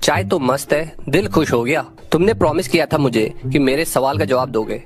चाय तो मस्त है, दिल खुश हो गया। तुमने प्रॉमिस किया था मुझे कि मेरे सवाल का जवाब दोगे।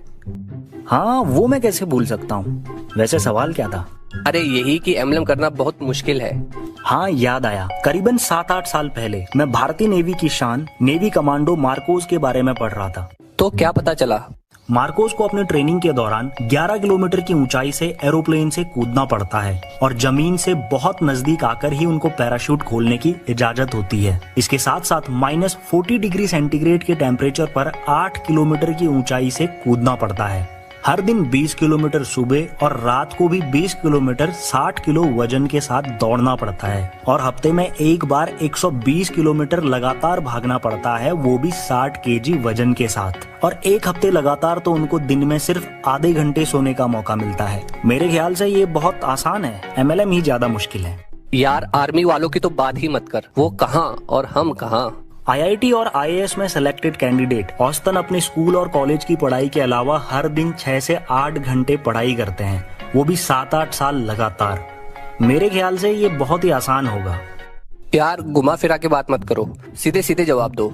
हाँ, वो मैं कैसे भूल सकता हूँ। वैसे सवाल क्या था? अरे यही कि एमएलएम करना बहुत मुश्किल है। हाँ, याद आया। करीबन 7-8 साल पहले मैं भारतीय नेवी की शान नेवी कमांडो मार्कोस के बारे में पढ़ रहा था। तो क्या पता चला? मार्कोस को अपनी ट्रेनिंग के दौरान 11 किलोमीटर की ऊंचाई से एरोप्लेन से कूदना पड़ता है और जमीन से बहुत नजदीक आकर ही उनको पैराशूट खोलने की इजाजत होती है। इसके साथ साथ -40 डिग्री सेंटीग्रेड के टेम्परेचर पर 8 किलोमीटर की ऊंचाई से कूदना पड़ता है। हर दिन 20 किलोमीटर सुबह और रात को भी 20 किलोमीटर 60 किलो वजन के साथ दौड़ना पड़ता है और हफ्ते में एक बार 120 किलोमीटर लगातार भागना पड़ता है, वो भी 60 केजी वजन के साथ। और एक हफ्ते लगातार तो उनको दिन में सिर्फ आधे घंटे सोने का मौका मिलता है। मेरे ख्याल से ये बहुत आसान है, एमएलएम ही ज्यादा मुश्किल है। यार आर्मी वालों की तो बात ही मत कर, वो कहाँ और हम कहाँ। आईआईटी और आईएएस में सिलेक्टेड कैंडिडेट औसतन अपने स्कूल और कॉलेज की पढ़ाई के अलावा हर दिन 6 से 8 घंटे पढ़ाई करते हैं, वो भी 7-8 साल लगातार। मेरे ख्याल से ये बहुत ही आसान होगा। यार घुमा फिरा के बात मत करो, सीधे सीधे जवाब दो।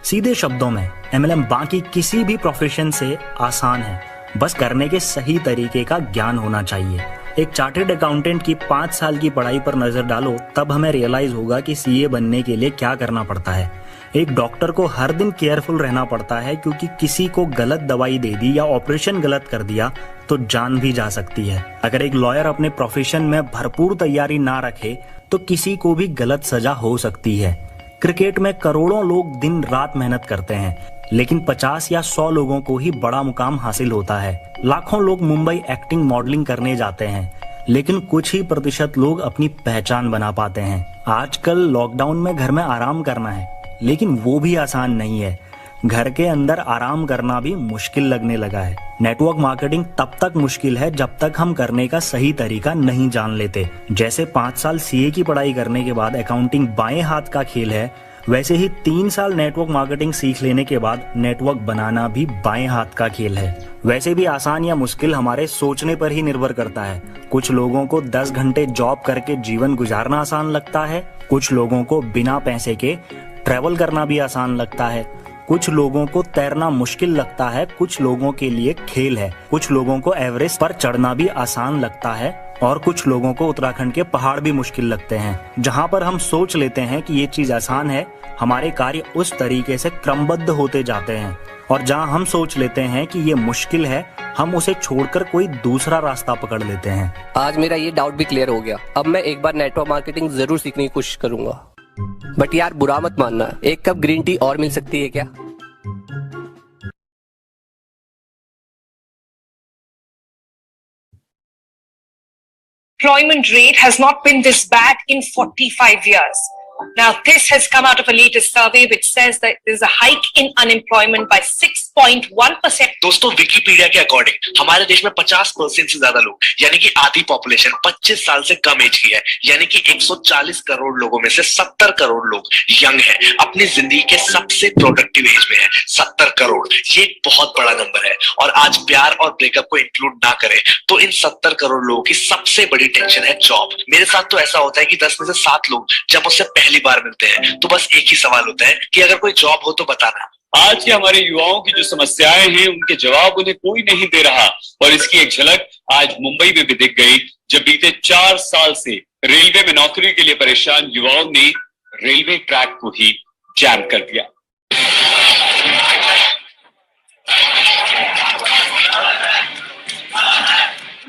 सीधे शब्दों में एमएलएम बाकी किसी भी प्रोफेशन से आसान है, बस करने के सही तरीके का ज्ञान होना चाहिए। एक चार्टर्ड अकाउंटेंट की 5 साल की पढ़ाई पर नजर डालो, तब हमें रियलाइज होगा कि सीए बनने के लिए क्या करना पड़ता है। एक डॉक्टर को हर दिन केयरफुल रहना पड़ता है, क्योंकि किसी को गलत दवाई दे दी या ऑपरेशन गलत कर दिया तो जान भी जा सकती है। अगर एक लॉयर अपने प्रोफेशन में भरपूर तैयारी ना रखे तो किसी को भी गलत सजा हो सकती है। क्रिकेट में करोड़ों लोग दिन रात मेहनत करते हैं, लेकिन 50 या 100 लोगों को ही बड़ा मुकाम हासिल होता है। लाखों लोग मुंबई एक्टिंग मॉडलिंग करने जाते हैं, लेकिन कुछ ही प्रतिशत लोग अपनी पहचान बना पाते हैं। आजकल लॉकडाउन में घर में आराम करना है, लेकिन वो भी आसान नहीं है। घर के अंदर आराम करना भी मुश्किल लगने लगा है। नेटवर्क मार्केटिंग तब तक मुश्किल है जब तक हम करने का सही तरीका नहीं जान लेते। जैसे 5 साल सीए की पढ़ाई करने के बाद अकाउंटिंग बाएं हाथ का खेल है, वैसे ही 3 साल नेटवर्क मार्केटिंग सीख लेने के बाद नेटवर्क बनाना भी बाएं हाथ का खेल है। वैसे भी आसान या मुश्किल हमारे सोचने पर ही निर्भर करता है। कुछ लोगों को 10 घंटे जॉब करके जीवन गुजारना आसान लगता है, कुछ लोगों को बिना पैसे के ट्रैवल करना भी आसान लगता है, कुछ लोगों को तैरना मुश्किल लगता है, कुछ लोगों के लिए खेल है, कुछ लोगों को एवरेस्ट पर चढ़ना भी आसान लगता है और कुछ लोगों को उत्तराखंड के पहाड़ भी मुश्किल लगते हैं। जहाँ पर हम सोच लेते हैं कि ये चीज आसान है, हमारे कार्य उस तरीके से क्रमबद्ध होते जाते हैं, और जहाँ हम सोच लेते हैं कि ये मुश्किल है, हम उसे छोड़कर कोई दूसरा रास्ता पकड़ लेते हैं। आज मेरा ये डाउट भी क्लियर हो गया। अब मैं एक बार नेटवर्क मार्केटिंग जरूर सीखने की कोशिश करूंगा। बट यार बुरा मत मानना, एक कप ग्रीन टी और मिल सकती है क्या? Employment rate has not been this bad in 45 years. Now, this has come out of a latest survey which says that there's a hike in unemployment by 6.1%. दोस्तों, विकिपीडिया के according हमारे देश में 50% से ज्यादा लोग, यानी कि आधी पॉपुलेशन 25 साल से कम एज की है। यानी कि 140 करोड़ लोगों में से 70 करोड़ लोग यंग हैं, अपनी जिंदगी के सबसे प्रोडक्टिव एज में है। 70 करोड़, ये एक बहुत बड़ा नंबर है। और आज प्यार और ब्रेकअप को इंक्लूड ना करें तो इन 70 करोड़ लोगों की सबसे बड़ी टेंशन है जॉब। मेरे साथ तो ऐसा होता है कि 10 में से 7 लोग जब मुझसे पहली बार मिलते हैं तो बस एक ही सवाल होता है कि अगर कोई जॉब हो तो बताना। आज के हमारे युवाओं की जो समस्याएं हैं, उनके जवाब उन्हें कोई नहीं दे रहा, और इसकी एक झलक आज मुंबई में भी दिख गई, जब बीते 4 साल से रेलवे में नौकरी के लिए परेशान युवाओं ने रेलवे ट्रैक को ही जैम कर दिया।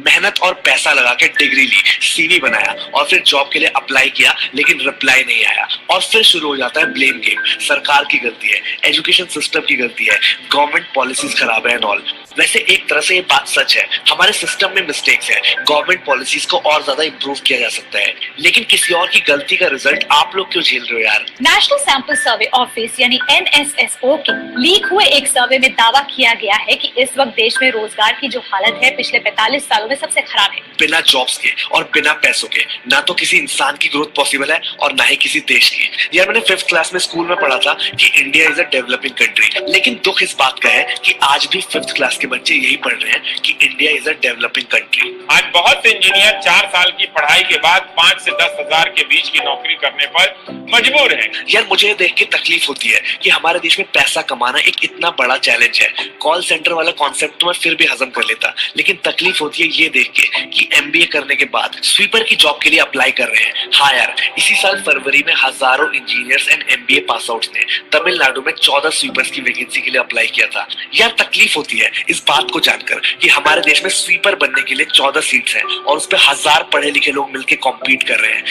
मेहनत और पैसा लगा के डिग्री ली, सीवी बनाया और फिर जॉब के लिए अप्लाई किया, लेकिन रिप्लाई नहीं आया। और फिर शुरू हो जाता है ब्लेम गेम। सरकार की गलती है, एजुकेशन सिस्टम की गलती है, गवर्नमेंट पॉलिसीज खराब है एंड ऑल। वैसे एक तरह से ये बात सच है, हमारे सिस्टम में मिस्टेक्स है, गवर्नमेंट पॉलिसीज को और ज्यादा इंप्रूव किया जा सकता है, लेकिन किसी और की गलती का रिजल्ट आप लोग क्यों झेल रहे हो यार? नेशनल सैंपल सर्वे ऑफिस यानी NSSO के लीक हुए एक सर्वे में दावा किया गया है कि इस वक्त देश में रोजगार की जो हालत है पिछले 45 सालों में सबसे खराब है। बिना जॉब्स के और बिना पैसों के ना तो किसी इंसान की ग्रोथ पॉसिबल है और ना ही किसी देश की। यार मैंने 5th क्लास में स्कूल में पढ़ा था कि India is a developing country, लेकिन दुख इस बात का है कि आज भी 5th क्लास के बच्चे यही पढ़ रहे हैं कि India is a developing country. आज बहुत से इंजीनियर 4 साल की पढ़ाई के बाद 5 से 10 हजार के बीच की नौकरी करने पर मजबूर हैं। यार मुझे ये देख के तकलीफ होती है कि हमारे देश में पैसा कमाना एक इतना बड़ा चैलेंज है। कॉल सेंटर वाला कॉन्सेप्ट तो मैं फिर भी हजम कर लेता, लेकिन तकलीफ होती है ये देख के कि MBA करने के बाद स्वीपर की जॉब के लिए अप्लाई कर रहे हैं। हाँ यार, इसी साल फरवरी में हजारों engineers and MBA pass outs ने तमिलनाडु में 14 स्वीपर्स की वैकेंसी के लिए अप्लाई किया था। यार तकलीफ होती है इस बात को जानकर कि हमारे देश में स्वीपर बनने के लिए 14 सीट्स हैं और उस पर 1000 पढ़े लिखे लोग मिलकर कॉम्पीट कर रहे हैं।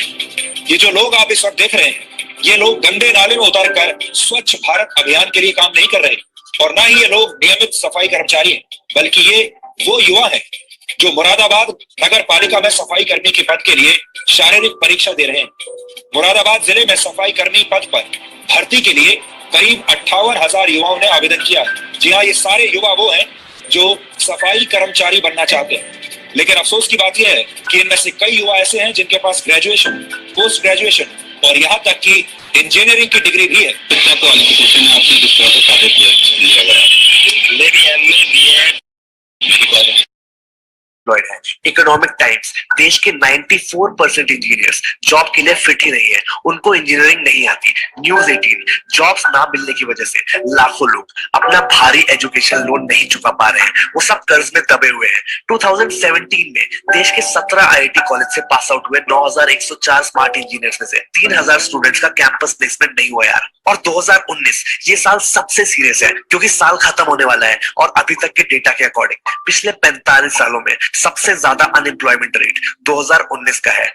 ये जो लोग आप इस वक्त देख रहे हैं, ये लोग गंदे नाले में उतर कर स्वच्छ भारत अभियान के लिए काम नहीं कर रहे और ना ही ये लोग नियमित सफाई कर्मचारी हैं, बल्कि ये वो युवा हैं जो मुरादाबाद नगर पालिका में सफाई कर्मी के पद के लिए शारीरिक परीक्षा दे रहे हैं। मुरादाबाद जिले में सफाई कर्मी पद पर भर्ती के लिए करीब 58,000 युवाओं ने आवेदन किया है। जी हाँ, ये सारे युवा वो हैं जो सफाई कर्मचारी बनना चाहते हैं, लेकिन अफसोस की बात यह है कि इनमें से कई युवा ऐसे हैं जिनके पास ग्रेजुएशन, पोस्ट ग्रेजुएशन और यहाँ तक कि इंजीनियरिंग की डिग्री भी है। कितना क्वालिफिकेशन है आपने किस तरह से कार्य किया गया? मेरी MA BEd है। इकोनॉमिक टाइम्स, देश के 94% इंजीनियर्स जॉब के लिए फिट ही नहीं है, उनको इंजीनियरिंग नहीं आती। न्यूज़ 18, जॉब्स ना मिलने की वजह से लाखों लोग अपना भारी एजुकेशन लोन नहीं चुका पा रहे हैं, वो सब कर्ज में दबे हुए हैं। 2017 में देश के 17 IIT कॉलेज से पास आउट हुए 9104 स्मार्ट इंजीनियर्स में से 3000 स्टूडेंट्स का कैंपस प्लेसमेंट नहीं हुआ यार। और 2019 ये साल सबसे सीरियस है क्योंकि साल खत्म होने वाला है और अभी तक के डेटा के अकॉर्डिंग पिछले 45 सालों में सबसे ज्यादा अनएम्प्लॉयमेंट रेट 2019 का है।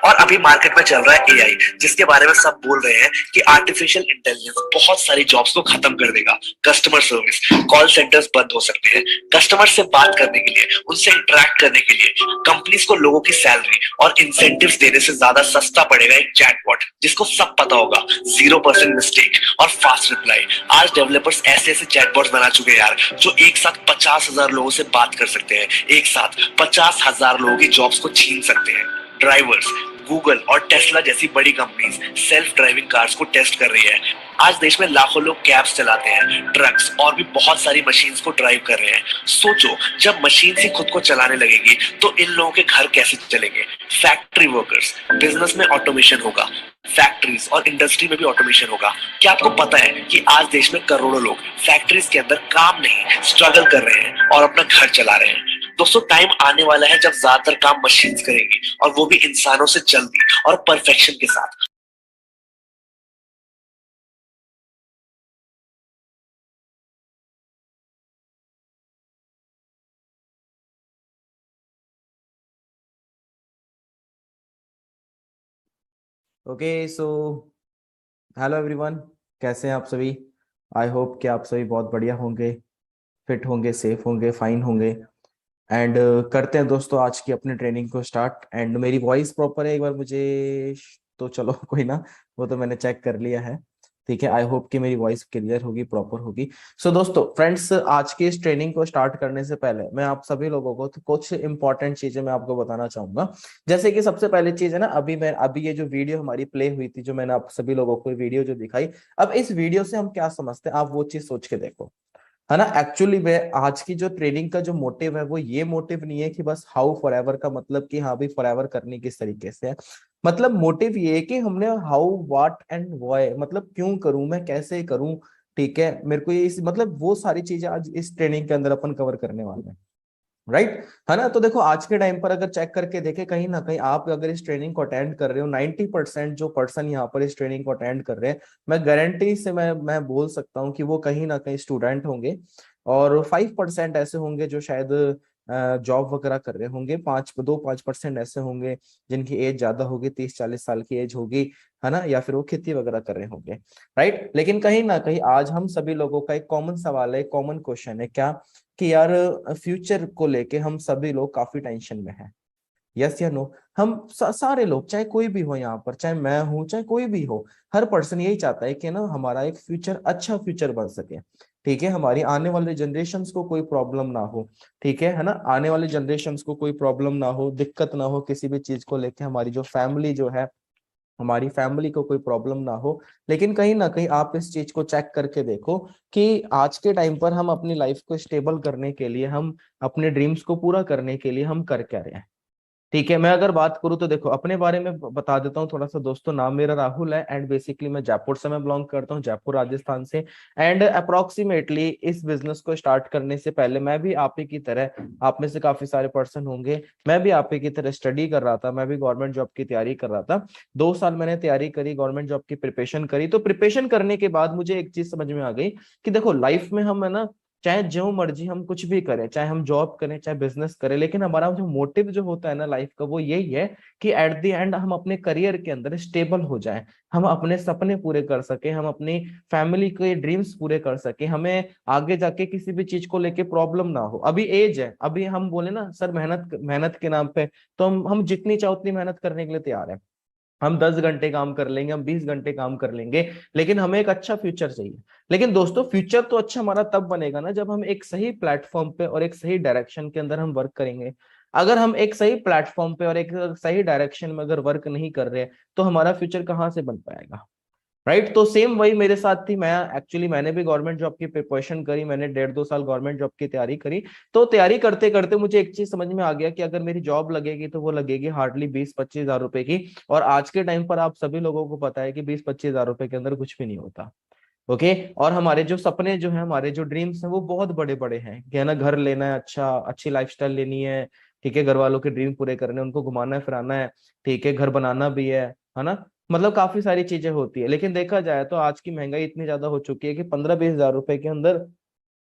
और अभी मार्केट में चल रहा है AI, जिसके बारे में सब बोल रहे हैं कि आर्टिफिशियल इंटेलिजेंस बहुत सारी जॉब्स को खत्म कर देगा। कस्टमर सर्विस, कॉल सेंटर्स बंद हो सकते हैं। कस्टमर से बात करने के लिए, उनसे इंटरेक्ट करने के लिए कंपनीज को लोगों की सैलरी और इंसेंटिव्स देने से ज्यादा सस्ता पड़ेगा एक चैटबॉट, जिसको सब पता होगा, 0% मिस्टेक और फास्ट रिप्लाई। आज डेवलपर्स ऐसे ऐसे चैटबॉट्स बना चुके हैं यार जो एक साथ 50,000 लोगों से बात कर सकते हैं, एक साथ 50,000 लोगों की जॉब्स को छीन सकते हैं। ड्राइवर्स, गूगल और टेस्ला जैसी बड़ी कंपनीज सेल्फ ड्राइविंग कार्स को टेस्ट कर रही है। आज देश में लाखों लोग कैब्स चलाते हैं, ट्रक्स और भी बहुत सारी मशीन्स को ड्राइव कर रहे हैं। सोचो, जब मशीन ही खुद को चलाने लगेगी तो इन लोगों के घर कैसे चलेंगे? फैक्ट्री वर्कर्स, बिजनेस में ऑटोमेशन होगा, फैक्ट्रीज और इंडस्ट्री में भी ऑटोमेशन होगा। क्या आपको पता है कि आज देश में करोड़ों लोग फैक्ट्रीज के अंदर काम नहीं, स्ट्रगल कर रहे हैं और अपना घर चला रहे हैं। दोस्तों, टाइम आने वाला है जब ज्यादातर काम मशीन्स करेंगी और वो भी इंसानों से जल्दी और परफेक्शन के साथ। ओके सो हेलो एवरीवन, कैसे हैं आप सभी? आई होप कि आप सभी बहुत बढ़िया होंगे, फिट होंगे, सेफ होंगे, फाइन होंगे। एंड करते हैं दोस्तों आज की अपनी ट्रेनिंग को स्टार्ट। एंड मेरी वॉइस प्रॉपर है एक बार मुझे तो चलो कोई ना, वो तो मैंने चेक कर लिया है, ठीक है। आई होप कि मेरी वॉइस क्लियर होगी, प्रॉपर होगी। सो दोस्तों फ्रेंड्स, आज की इस ट्रेनिंग को स्टार्ट करने से पहले मैं आप सभी लोगों को कुछ इंपॉर्टेंट चीजें मैं आपको बताना चाहूंगा। जैसे कि सबसे पहले चीज है ना, अभी ये जो वीडियो हमारी प्ले हुई थी, जो मैंने आप सभी लोगों को वीडियो जो दिखाई, अब इस वीडियो से हम क्या समझते हैं आप वो चीज सोच के देखो, है ना। एक्चुअली में आज की जो ट्रेनिंग का जो मोटिव है वो ये मोटिव नहीं है कि बस हाउ फॉरएवर का मतलब कि हाँ भी फॉरएवर करनी किस तरीके से है। मतलब मोटिव ये है कि हमने हाउ, व्हाट एंड व्हाई, मतलब क्यों करूं मैं, कैसे करूं, ठीक है। मेरे को ये मतलब वो सारी चीजें आज इस ट्रेनिंग के अंदर अपन कवर करने वाले हैं, राइट, है ना। तो देखो आज के टाइम पर अगर चेक करके देखें, कहीं ना कहीं आप अगर इस ट्रेनिंग को अटेंड कर रहे हो, 90% जो पर्सन यहाँ पर इस ट्रेनिंग को अटेंड कर रहे हैं, मैं गारंटी से मैं बोल सकता हूँ कि वो कहीं ना कहीं स्टूडेंट होंगे और 5% ऐसे होंगे जो शायद जॉब वगैरह कर रहे होंगे, 5% ऐसे होंगे जिनकी एज ज्यादा होगी, 30-40 साल की एज होगी, है ना, या फिर वो खेती वगैरह कर रहे होंगे, राइट। लेकिन कहीं ना कहीं आज हम सभी लोगों का एक कॉमन सवाल है, कॉमन क्वेश्चन है क्या, कि यार फ्यूचर को लेके हम सभी लोग काफी टेंशन में हैं। यस या नो? हम सारे लोग, चाहे कोई भी हो यहाँ पर, चाहे मैं हूं, चाहे कोई भी हो, हर पर्सन यही चाहता है कि ना हमारा एक फ्यूचर, अच्छा फ्यूचर बन सके। ठीक है, हमारी आने वाले जनरेशन्स को कोई प्रॉब्लम ना हो, ठीक है ना, आने वाले जनरेशन्स को कोई प्रॉब्लम ना हो, दिक्कत ना हो किसी भी चीज को लेके, हमारी जो फैमिली जो है, हमारी फैमिली को कोई प्रॉब्लम ना हो। लेकिन कहीं ना कहीं आप इस चीज को चेक करके देखो कि आज के टाइम पर हम अपनी लाइफ को स्टेबल करने के लिए, हम अपने ड्रीम्स को पूरा करने के लिए हम कर क्या रहे हैं। ठीक है, मैं अगर बात करूं तो देखो अपने बारे में बता देता हूँ थोड़ा सा दोस्तों। नाम मेरा राहुल है एंड बेसिकली मैं जयपुर से मैं बिलोंग करता हूँ, जयपुर राजस्थान से। एंड अप्रोक्सीमेटली इस बिजनेस को स्टार्ट करने से पहले मैं भी आप ही की तरह, आप में से काफी सारे पर्सन होंगे, मैं भी आप ही की तरह स्टडी कर रहा था, मैं भी गवर्नमेंट जॉब की तैयारी कर रहा था। 2 साल मैंने तैयारी करी, गवर्नमेंट जॉब की प्रिपरेशन करी। तो प्रिपरेशन करने के बाद मुझे एक चीज समझ में आ गई कि देखो लाइफ में हम है ना, चाहे जो मर्जी हम कुछ भी करें, चाहे हम जॉब करें चाहे बिजनेस करें, लेकिन हमारा जो मोटिव जो होता है ना लाइफ का, वो यही है कि एट द एंड हम अपने करियर के अंदर स्टेबल हो जाएं, हम अपने सपने पूरे कर सके, हम अपनी फैमिली के ड्रीम्स पूरे कर सके, हमें आगे जाके किसी भी चीज को लेके प्रॉब्लम ना हो। अभी एज है, अभी हम बोले ना सर मेहनत मेहनत के नाम पे, तो हम जितनी चाहो उतनी मेहनत करने के लिए तैयार है। हम 10 घंटे काम कर लेंगे, हम 20 घंटे काम कर लेंगे, लेकिन हमें एक अच्छा फ्यूचर चाहिए। लेकिन दोस्तों फ्यूचर तो अच्छा हमारा तब बनेगा ना जब हम एक सही प्लेटफॉर्म पे और एक सही डायरेक्शन के अंदर हम वर्क करेंगे। अगर हम एक सही प्लेटफॉर्म पे और एक सही डायरेक्शन में अगर वर्क नहीं कर रहे, तो हमारा फ्यूचर कहाँ से बन पाएगा, राइट। तो सेम वही मेरे साथ थी। मैंने भी गवर्नमेंट जॉब की प्रिपरेशन करी, मैंने 1.5-2 साल गवर्नमेंट जॉब की तैयारी करी। तो तैयारी करते करते मुझे एक चीज समझ में आ गया कि अगर मेरी जॉब लगेगी तो वो लगेगी हार्डली 20-25 हजार रुपए की। और आज के टाइम पर आप सभी लोगों को पता है कि 20-25 हजार रुपए के अंदर कुछ भी नहीं होता। ओके, और हमारे जो सपने जो है, हमारे जो ड्रीम्स हैं वो बहुत बड़े बड़े हैं कि है ना, घर लेना है, अच्छा अच्छी लाइफस्टाइल लेनी है, ठीक है, घर वालों के ड्रीम पूरे करने, उनको घुमाना फिराना है, ठीक है, घर बनाना भी है ना, मतलब काफी सारी चीजें होती है। लेकिन देखा जाए तो आज की महंगाई इतनी ज्यादा हो चुकी है कि 15-20 हजार रुपए के अंदर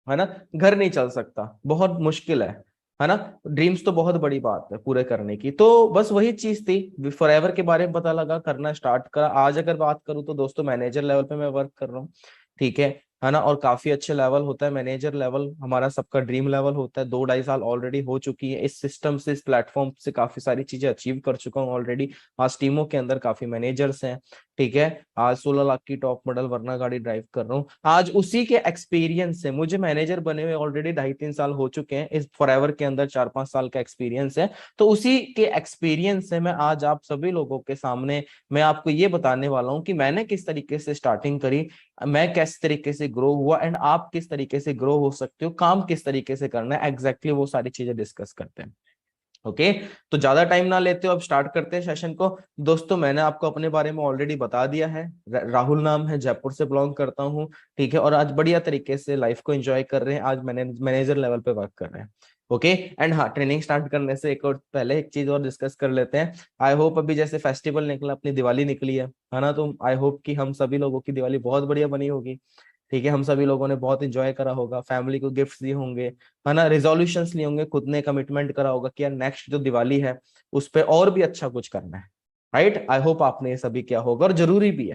है ना घर नहीं चल सकता, बहुत मुश्किल है ना। ड्रीम्स तो बहुत बड़ी बात है पूरे करने की। तो बस वही चीज थी, फॉरएवर के बारे में पता लगा, करना स्टार्ट करा। आज अगर बात करूं तो दोस्तों मैनेजर लेवल पे मैं वर्क कर रहा हूँ, ठीक है ना, और काफी अच्छे लेवल होता है मैनेजर लेवल, हमारा सबका ड्रीम लेवल होता है। 2-2.5 साल ऑलरेडी हो चुकी है इस सिस्टम से, इस प्लेटफॉर्म से काफी सारी चीजें अचीव कर चुका हूँ ऑलरेडी। आज टीमों के अंदर काफी मैनेजर्स हैं, ठीक है। आज 16 लाख की टॉप मॉडल वरना गाड़ी ड्राइव कर रहा हूँ। आज उसी के एक्सपीरियंस से, मुझे मैनेजर बने हुए ऑलरेडी 2.5-3 साल हो चुके हैं, इस फॉरएवर के अंदर 4-5 साल का एक्सपीरियंस है। तो उसी के एक्सपीरियंस से मैं आज आप सभी लोगों के सामने मैं आपको ये बताने वाला हूँ कि मैंने किस तरीके से स्टार्टिंग करी, मैं किस तरीके से ग्रो हुआ, एंड आप किस तरीके से ग्रो हो सकते हो, काम किस तरीके से करना है, एग्जैक्टली वो सारी चीजें डिस्कस करते हैं। ओके, तो ज्यादा टाइम ना लेते हो, अब स्टार्ट करते हैं सेशन को। दोस्तों मैंने आपको अपने बारे में ऑलरेडी बता दिया है, राहुल नाम है, जयपुर से बिलोंग करता हूँ, ठीक है, और आज बढ़िया तरीके से लाइफ को एंजॉय कर रहे हैं, आज मैनेजर लेवल पे वर्क कर रहे हैं। ओके, एंड हाँ, ट्रेनिंग स्टार्ट करने से एक और पहले एक चीज और डिस्कस कर लेते हैं। आई होप अभी जैसे फेस्टिवल निकला, अपनी दिवाली निकली है ना, तो आई होप कि हम सभी लोगों की दिवाली बहुत बढ़िया बनी होगी, ठीक है। हम सभी लोगों ने बहुत एंजॉय करा होगा, फैमिली को गिफ्ट्स दिए होंगे, है ना, रिजोल्यूशंस लिए होंगे, खुद ने कमिटमेंट करा होगा कि यार नेक्स्ट जो दिवाली है उस पे और भी अच्छा कुछ करना है, राइट। आई होप आपने ये सभी किया होगा, और जरूरी भी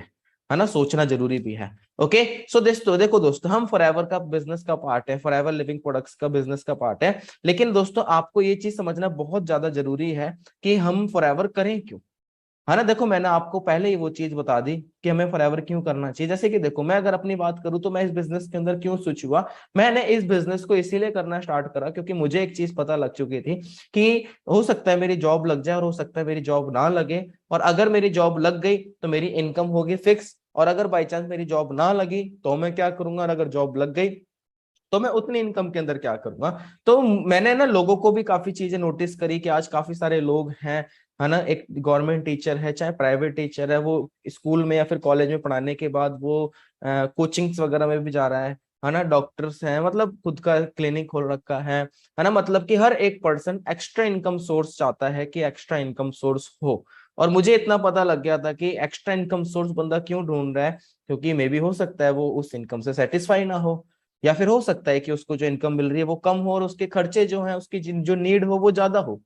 है ना, सोचना जरूरी भी है। ओके, सो देखो दोस्तों, हम फॉरएवर का बिजनेस का पार्ट है, फॉरएवर लिविंग प्रोडक्ट्स का बिजनेस का पार्ट है। लेकिन दोस्तों आपको ये चीज समझना बहुत ज्यादा जरूरी है कि हम फॉरएवर करें क्यों, है ना। देखो मैंने आपको पहले ही वो चीज बता दी कि हमें फॉरएवर क्यों करना चाहिए। जैसे कि देखो, मैं अगर अपनी बात करूं तो मैं इस बिजनेस के अंदर क्यों स्विच हुआ, मैंने इस बिजनेस को इसीलिए करना स्टार्ट करा क्योंकि मुझे एक चीज पता लग चुकी थी कि हो सकता है मेरी जॉब लग जाए और हो सकता है मेरी जॉब ना लगे, और अगर मेरी जॉब लग गई तो मेरी इनकम होगी फिक्स, और अगर बाई चांस मेरी जॉब ना लगी तो मैं क्या करूंगा, और अगर जॉब लग गई तो मैं उतनी इनकम के अंदर क्या करूंगा। तो मैंने ना लोगों को भी काफी चीजें नोटिस करी कि आज काफी सारे लोग हैं, है ना, एक गवर्नमेंट टीचर है चाहे प्राइवेट टीचर है, वो स्कूल में या फिर कॉलेज में पढ़ाने के बाद वो कोचिंग्स वगैरह में भी जा रहा है ना, डॉक्टर्स हैं, मतलब खुद का क्लिनिक खोल रखा है ना, मतलब कि हर एक पर्सन एक्स्ट्रा इनकम सोर्स चाहता है कि एक्स्ट्रा इनकम सोर्स हो। और मुझे इतना पता लग गया था कि एक्स्ट्रा इनकम सोर्स बंदा क्यों ढूंढ रहा है, क्योंकि मे बी हो सकता है वो उस इनकम से सेटिस्फाई ना हो, या फिर हो सकता है कि उसको जो इनकम मिल रही है वो कम हो और उसके खर्चे जो हैं, उसकी जो नीड हो वो ज्यादा हो,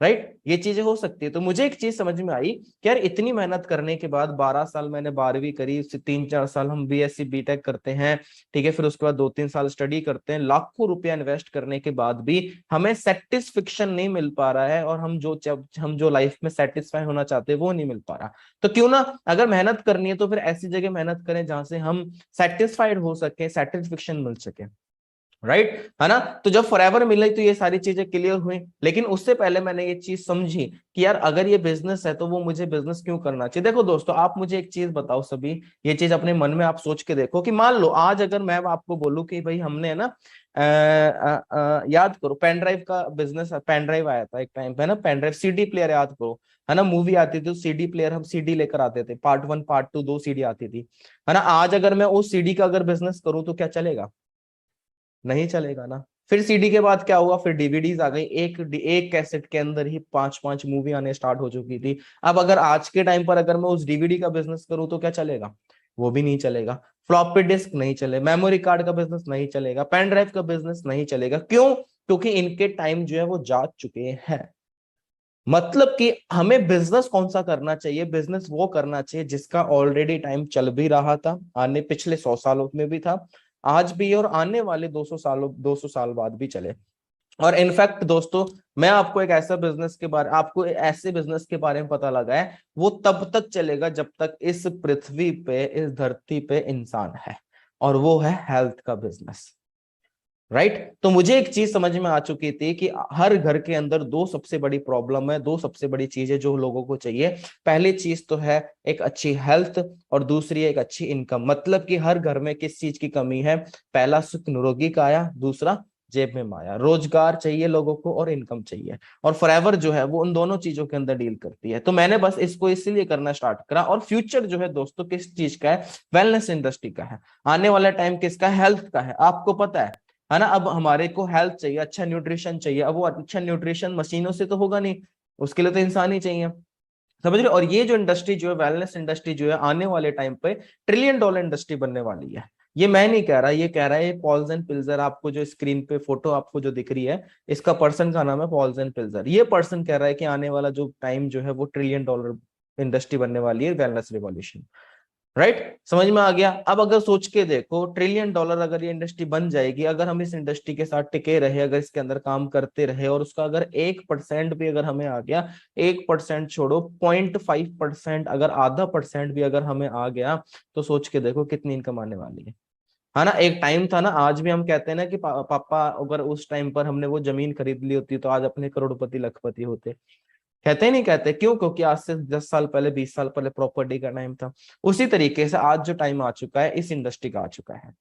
राइट, ये चीजें हो सकती है। तो मुझे एक चीज समझ में आई कि यार इतनी मेहनत करने के बाद 12 साल मैंने 12वीं करी, उससे 3-4 साल हम बीएससी बीटेक करते हैं, ठीक है, फिर उसके बाद 2-3 साल स्टडी करते हैं, लाखों रुपया इन्वेस्ट करने के बाद भी हमें सेटिस्फेक्शन नहीं मिल पा रहा है, और हम जो लाइफ में सेटिस्फाई होना चाहते हैं वो नहीं मिल पा रहा। तो क्यों ना, अगर मेहनत करनी है तो फिर ऐसी जगह मेहनत करें जहां से हम सेटिस्फाइड हो सके, सेटिस्फेक्शन मिल सके, राइट, है ना। तो जब फॉरएवर मिले तो ये सारी चीजें क्लियर हुई, लेकिन उससे पहले मैंने ये चीज समझी कि यार अगर ये बिजनेस है तो वो मुझे बिजनेस क्यों करना चाहिए। देखो दोस्तों, आप मुझे एक चीज बताओ सभी, ये चीज अपने मन में आप सोच के देखो कि मान लो आज अगर मैं आपको बोलूं कि भाई हमने ना याद करो पेन ड्राइव का बिजनेस, पेन ड्राइव आया था एक टाइम पे ना, पेन ड्राइव, सीडी प्लेयर याद करो, है ना, मूवी आती थी तो सीडी प्लेयर, हम सीडी लेकर आते थे, पार्ट 1 पार्ट 2 2 सीडी आती थी, है ना। आज अगर मैं उस सीडी का अगर बिजनेस करूं तो क्या चलेगा, नहीं चलेगा ना। फिर सीडी के बाद क्या हुआ, फिर डीवीडीज आ गई, एक कैसेट के अंदर ही 5-5 मूवी आने स्टार्ट हो चुकी थी। अब अगर आज के टाइम पर अगर मैं उस डीवीडी का बिजनेस करूं तो क्या चलेगा, वो भी नहीं चलेगा। फ्लॉपी डिस्क नहीं चले, मेमोरी कार्ड का बिजनेस नहीं चलेगा, पेन ड्राइव का बिजनेस नहीं चलेगा। क्यों? क्योंकि इनके टाइम जो है वो जा चुके हैं। मतलब कि हमें बिजनेस कौन सा करना चाहिए, बिजनेस वो करना चाहिए जिसका ऑलरेडी टाइम चल भी रहा था, आने पिछले 100 सालों में भी था, आज भी, और आने वाले 200 साल बाद भी चले। और इनफैक्ट दोस्तों, मैं आपको एक ऐसा बिजनेस के बारे, आपको ऐसे बिजनेस के बारे में पता लगा है, वो तब तक चलेगा जब तक इस पृथ्वी पे, इस धरती पे इंसान है, और वो है हेल्थ का बिजनेस, राइट। तो मुझे एक चीज समझ में आ चुकी थी कि हर घर के अंदर दो सबसे बड़ी प्रॉब्लम है, दो सबसे बड़ी चीजें जो लोगों को चाहिए। पहली चीज तो है एक अच्छी हेल्थ, और दूसरी एक अच्छी इनकम। मतलब कि हर घर में किस चीज की कमी है, पहला सुख निरोगी काया, दूसरा जेब में माया। रोजगार चाहिए लोगों को और इनकम चाहिए, और फॉरएवर जो है वो उन दोनों चीजों के अंदर डील करती है। तो मैंने बस इसको इसलिए करना स्टार्ट करा। और फ्यूचर जो है दोस्तों किस चीज का है, वेलनेस इंडस्ट्री का है। आने वाला टाइम किसका, हेल्थ का है, आपको पता है ना। अब हमारे को हेल्थ चाहिए, अच्छा न्यूट्रिशन चाहिए। अब वो अच्छा न्यूट्रिशन मशीनों से तो होगा नहीं, उसके लिए तो इंसान ही चाहिए, समझ रहे। और ये जो इंडस्ट्री जो है, वेलनेस इंडस्ट्री जो है, आने वाले टाइम पे $1 ट्रिलियन इंडस्ट्री बनने वाली है। ये मैं नहीं कह रहा, ये कह रहा है पॉल्स एंड पिल्जर। आपको जो स्क्रीन पे फोटो आपको जो दिख रही है, इसका पर्सन का नाम है पॉल्स एंड पिल्जर। ये पर्सन कह रहा है कि आने वाला जो टाइम जो है वो $1 ट्रिलियन इंडस्ट्री बनने वाली है, वेलनेस रिवॉल्यूशन, राइट। समझ में आ गया। अब अगर सोच के देखो, $1 ट्रिलियन अगर ये इंडस्ट्री बन जाएगी, अगर हम इस इंडस्ट्री के साथ टिके रहे, अगर इसके अंदर काम करते रहे, और उसका अगर 1% भी अगर हमें आ गया, 1% छोड़ो, 0.5%, अगर आधा % भी अगर हमें आ गया, तो सोच के देखो कितनी इनकम आने वाली है ना। एक टाइम था ना, आज भी हम कहते हैं ना कि पापा अगर उस टाइम पर हमने वो जमीन खरीद ली होती तो आज अपने करोड़पति लखपति होते। कहते ही नहीं कहते, क्यों? क्योंकि आज से 10 साल पहले, 20 साल पहले प्रॉपर्टी का टाइम था। उसी तरीके से आज जो टाइम आ चुका है, इस इंडस्ट्री का आ चुका है।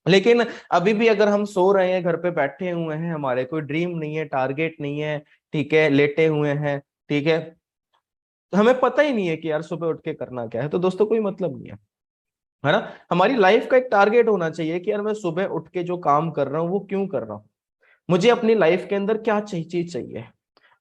लेकिन अभी भी अगर हम सो रहे हैं, घर पे बैठे हुए हैं, हमारे कोई ड्रीम नहीं है, टारगेट नहीं है, ठीक है, लेटे हुए हैं, ठीक है, तो हमें पता ही नहीं है कि यार सुबह उठ के करना क्या है, तो दोस्तों कोई मतलब नहीं है ना। हमारी लाइफ का एक टारगेट होना चाहिए कि यार मैं सुबह उठ के जो काम कर रहा हूँ वो क्यों कर रहा हूँ, मुझे अपनी लाइफ के अंदर क्या चीज चाहिए,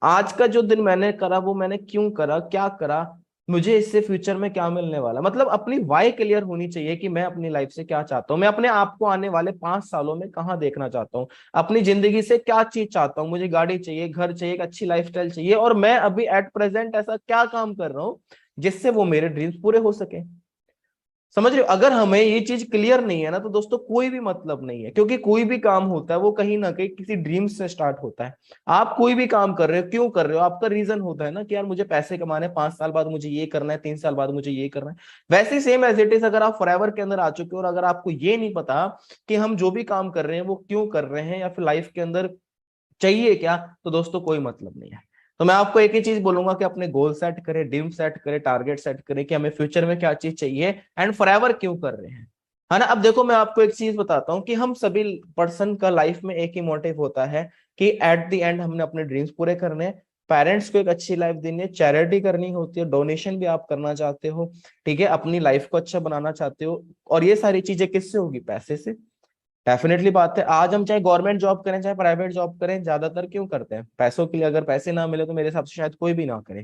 आज का जो दिन मैंने करा वो मैंने क्यों करा, क्या करा, मुझे इससे फ्यूचर में क्या मिलने वाला। मतलब अपनी वाई क्लियर होनी चाहिए कि मैं अपनी लाइफ से क्या चाहता हूँ, मैं अपने आप को आने वाले 5 सालों में कहाँ देखना चाहता हूँ, अपनी जिंदगी से क्या चीज चाहता हूँ। मुझे गाड़ी चाहिए, घर चाहिए, एक अच्छी लाइफस्टाइल चाहिए, और मैं अभी एट प्रेजेंट ऐसा क्या काम कर रहा हूँ जिससे वो मेरे ड्रीम्स पूरे हो सके। समझ रहे हो? अगर हमें ये चीज क्लियर नहीं है ना, तो दोस्तों कोई भी मतलब नहीं है। क्योंकि कोई भी काम होता है वो कहीं ना कहीं किसी ड्रीम से स्टार्ट होता है। आप कोई भी काम कर रहे हो, क्यों कर रहे हो, आपका रीजन होता है ना कि यार मुझे पैसे कमाने, 5 साल बाद मुझे ये करना है, 3 साल बाद मुझे ये करना है। वैसे सेम एज इट इज, अगर आप फॉरएवर के अंदर आ चुके हो और अगर आपको ये नहीं पता कि हम जो भी काम कर रहे हैं वो क्यों कर रहे हैं, या फिर लाइफ के अंदर चाहिए क्या, तो दोस्तों कोई मतलब नहीं है। तो मैं आपको एक ही चीज बोलूंगा कि अपने गोल सेट करें, ड्रीम सेट करें, टारगेट सेट करें कि हमें फ्यूचर में क्या चीज चाहिए, एंड फॉरएवर क्यों कर रहे हैं, है ना। अब देखो मैं आपको एक चीज बताता हूँ कि हम सभी पर्सन का लाइफ में एक ही मोटिव होता है कि एट द एंड हमने अपने ड्रीम्स पूरे करने हैं, पेरेंट्स को एक अच्छी लाइफ देनी है, चैरिटी करनी होती है, डोनेशन भी आप करना चाहते हो, ठीक है, अपनी लाइफ को अच्छा बनाना चाहते हो। और ये सारी चीजें किससे होगी? पैसे से। डेफिनेटली बात है। आज हम चाहे गवर्नमेंट जॉब करें चाहे प्राइवेट जॉब करें, ज्यादातर क्यों करते हैं? पैसों के लिए। अगर पैसे ना मिले तो मेरे हिसाब से शायद कोई भी ना करे,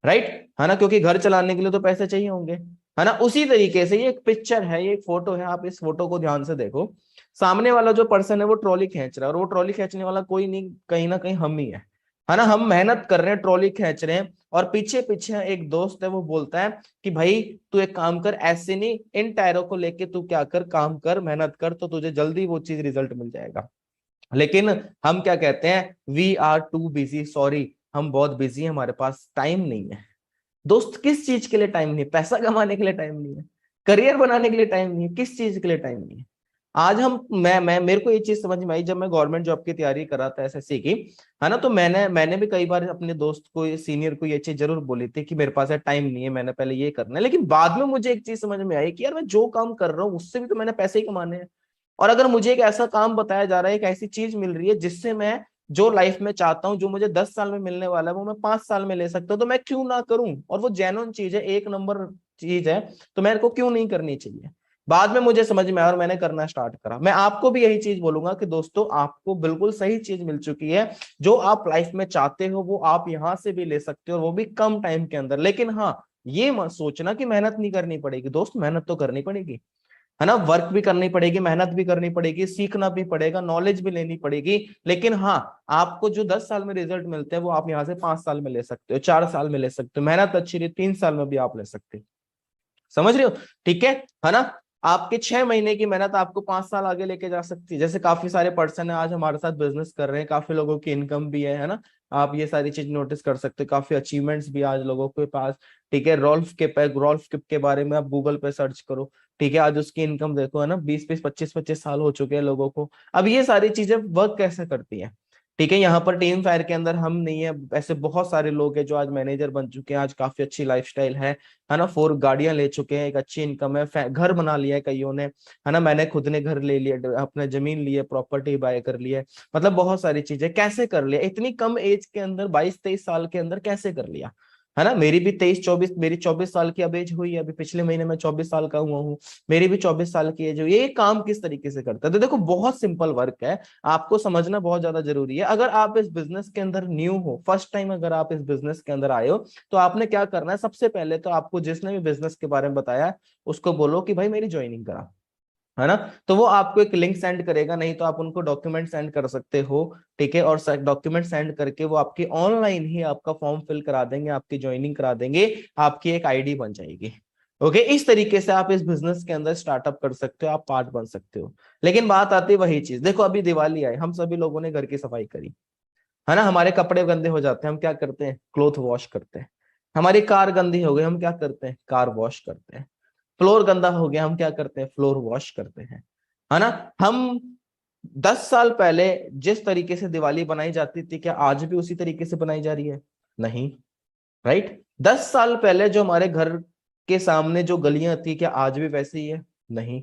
राइट, है ना, क्योंकि घर चलाने के लिए तो पैसे चाहिए होंगे, है ना। उसी तरीके से ये एक पिक्चर है, ये एक फोटो है, आप इस फोटो को ध्यान से देखो। सामने वाला जो पर्सन है वो ट्रॉली खींच रहा है, और वो ट्रॉली खींचने वाला कोई नहीं, कहीं ना कहीं हम ही है। है ना, हम मेहनत कर रहे हैं, ट्रॉली खींच रहे हैं, और पीछे पीछे एक दोस्त है वो बोलता है कि भाई तू एक काम कर, ऐसे नहीं, इन टायरों को लेके तू क्या कर, काम कर, मेहनत कर, तो तुझे जल्दी वो चीज रिजल्ट मिल जाएगा। लेकिन हम क्या कहते हैं, we are too busy, sorry हम बहुत बिजी हैं, हमारे पास टाइम नहीं है। दोस्त किस चीज के लिए टाइम नहीं है? पैसा कमाने के लिए टाइम नहीं है, करियर बनाने के लिए टाइम नहीं है, किस चीज के लिए टाइम नहीं है? आज हम मैं मेरे को ये चीज समझ में आई जब मैं गवर्नमेंट जॉब की तैयारी कर रहा था एसएससी की, है ना, तो मैंने भी कई बार अपने दोस्त को, सीनियर को ये चीज जरूर बोली थी कि मेरे पास है टाइम नहीं है, मैंने पहले ये करना है। लेकिन बाद में मुझे एक चीज समझ में आई कि यार मैं जो काम कर रहा हूँ उससे भी तो मैंने पैसे ही कमाने हैं। और अगर मुझे एक ऐसा काम बताया जा रहा है, एक ऐसी चीज मिल रही है जिससे मैं जो लाइफ में चाहता हूँ, जो मुझे 10 साल में मिलने वाला है वो मैं 5 साल में ले सकता हूँ, तो मैं क्यों ना करूं? और वो जेन्युइन चीज है, एक नंबर चीज है, तो मेरे को क्यों नहीं करनी चाहिए? बाद में मुझे समझ में आया और मैंने करना स्टार्ट करा। मैं आपको भी यही चीज बोलूंगा कि दोस्तों आपको बिल्कुल सही चीज मिल चुकी है, जो आप लाइफ में चाहते हो वो आप यहां से भी ले सकते हो, और वो भी कम टाइम के अंदर। लेकिन हाँ, ये मत सोचना कि मेहनत नहीं करनी पड़ेगी। दोस्त मेहनत तो करनी पड़ेगी, है ना, वर्क भी करनी पड़ेगी, मेहनत भी करनी पड़ेगी, सीखना भी पड़ेगा, नॉलेज भी लेनी पड़ेगी। लेकिन हाँ, आपको जो 10 साल में रिजल्ट मिलते हैं वो आप यहाँ से 5 साल में ले सकते हो, 4 साल में ले सकते हो, मेहनत अच्छी रही 3 साल में भी आप ले सकते हो। समझ रहे हो? ठीक है ना? आपके 6 महीने की मेहनत आपको 5 साल आगे लेके जा सकती है। जैसे काफी सारे पर्सन है आज हमारे साथ बिजनेस कर रहे हैं, काफी लोगों की इनकम भी है ना, आप ये सारी चीज नोटिस कर सकते हो, काफी अचीवमेंट्स भी आज लोगों के पास। ठीक है, रॉल्फ किप के बारे में आप गूगल पे सर्च करो, ठीक है, आज उसकी इनकम देखो, है ना, 20-25 साल हो चुके हैं लोगों को। अब ये सारी चीजें वर्क कैसे करती हैं? ठीक है, यहाँ पर टीम फायर के अंदर हम नहीं है, ऐसे बहुत सारे लोग हैं जो आज मैनेजर बन चुके हैं, आज काफी अच्छी लाइफस्टाइल है ना, 4 गाड़ियां ले चुके हैं, एक अच्छी इनकम है, घर बना लिया है कईयों ने, है ना, मैंने खुद ने घर ले लिया, अपने जमीन लिए, प्रॉपर्टी बाय कर लिया, मतलब बहुत सारी चीजें। कैसे कर लिया इतनी कम एज के अंदर, 22-23 साल के अंदर कैसे कर लिया? है ना, मेरी भी 23-24, मेरी 24 साल की अब एज हुई है, अभी पिछले महीने में 24 साल का हुआ हूँ, मेरी भी 24 साल की एज हुई। ये काम किस तरीके से करता है? तो देखो बहुत सिंपल वर्क है, आपको समझना बहुत ज्यादा जरूरी है। अगर आप इस बिजनेस के अंदर न्यू हो, फर्स्ट टाइम अगर आप इस बिजनेस के अंदर आए हो, तो आपने क्या करना है? सबसे पहले तो आपको जिसने भी बिजनेस के बारे में बताया उसको बोलो कि भाई मेरी ज्वाइनिंग करा, है ना, तो वो आपको एक लिंक सेंड करेगा, नहीं तो आप उनको डॉक्यूमेंट सेंड कर सकते हो। ठीक है, और डॉक्यूमेंट सेंड करके वो आपकी ऑनलाइन ही आपका फॉर्म फिल करा देंगे, आपकी ज्वाइनिंग करा देंगे, आपकी एक आईडी बन जाएगी। ओके, इस तरीके से आप इस बिजनेस के अंदर स्टार्टअप कर सकते हो, आप पार्ट बन सकते हो। लेकिन बात आती है वही चीज, देखो अभी दिवाली आई, हम सभी लोगों ने घर की सफाई करी, है ना, हमारे कपड़े गंदे हो जाते हैं, हम क्या करते हैं? क्लोथ वॉश करते हैं। हमारी कार गंदी हो गई, हम क्या करते हैं? कार वॉश करते हैं। फ्लोर गंदा हो गया, हम क्या करते हैं? फ्लोर वॉश करते हैं, है ना। हम 10 साल पहले जिस तरीके से दिवाली बनाई जाती थी, क्या आज भी उसी तरीके से बनाई जा रही है? नहीं, राइट। 10 साल पहले जो हमारे घर के सामने जो गलियां थी, क्या आज भी वैसे ही है? नहीं।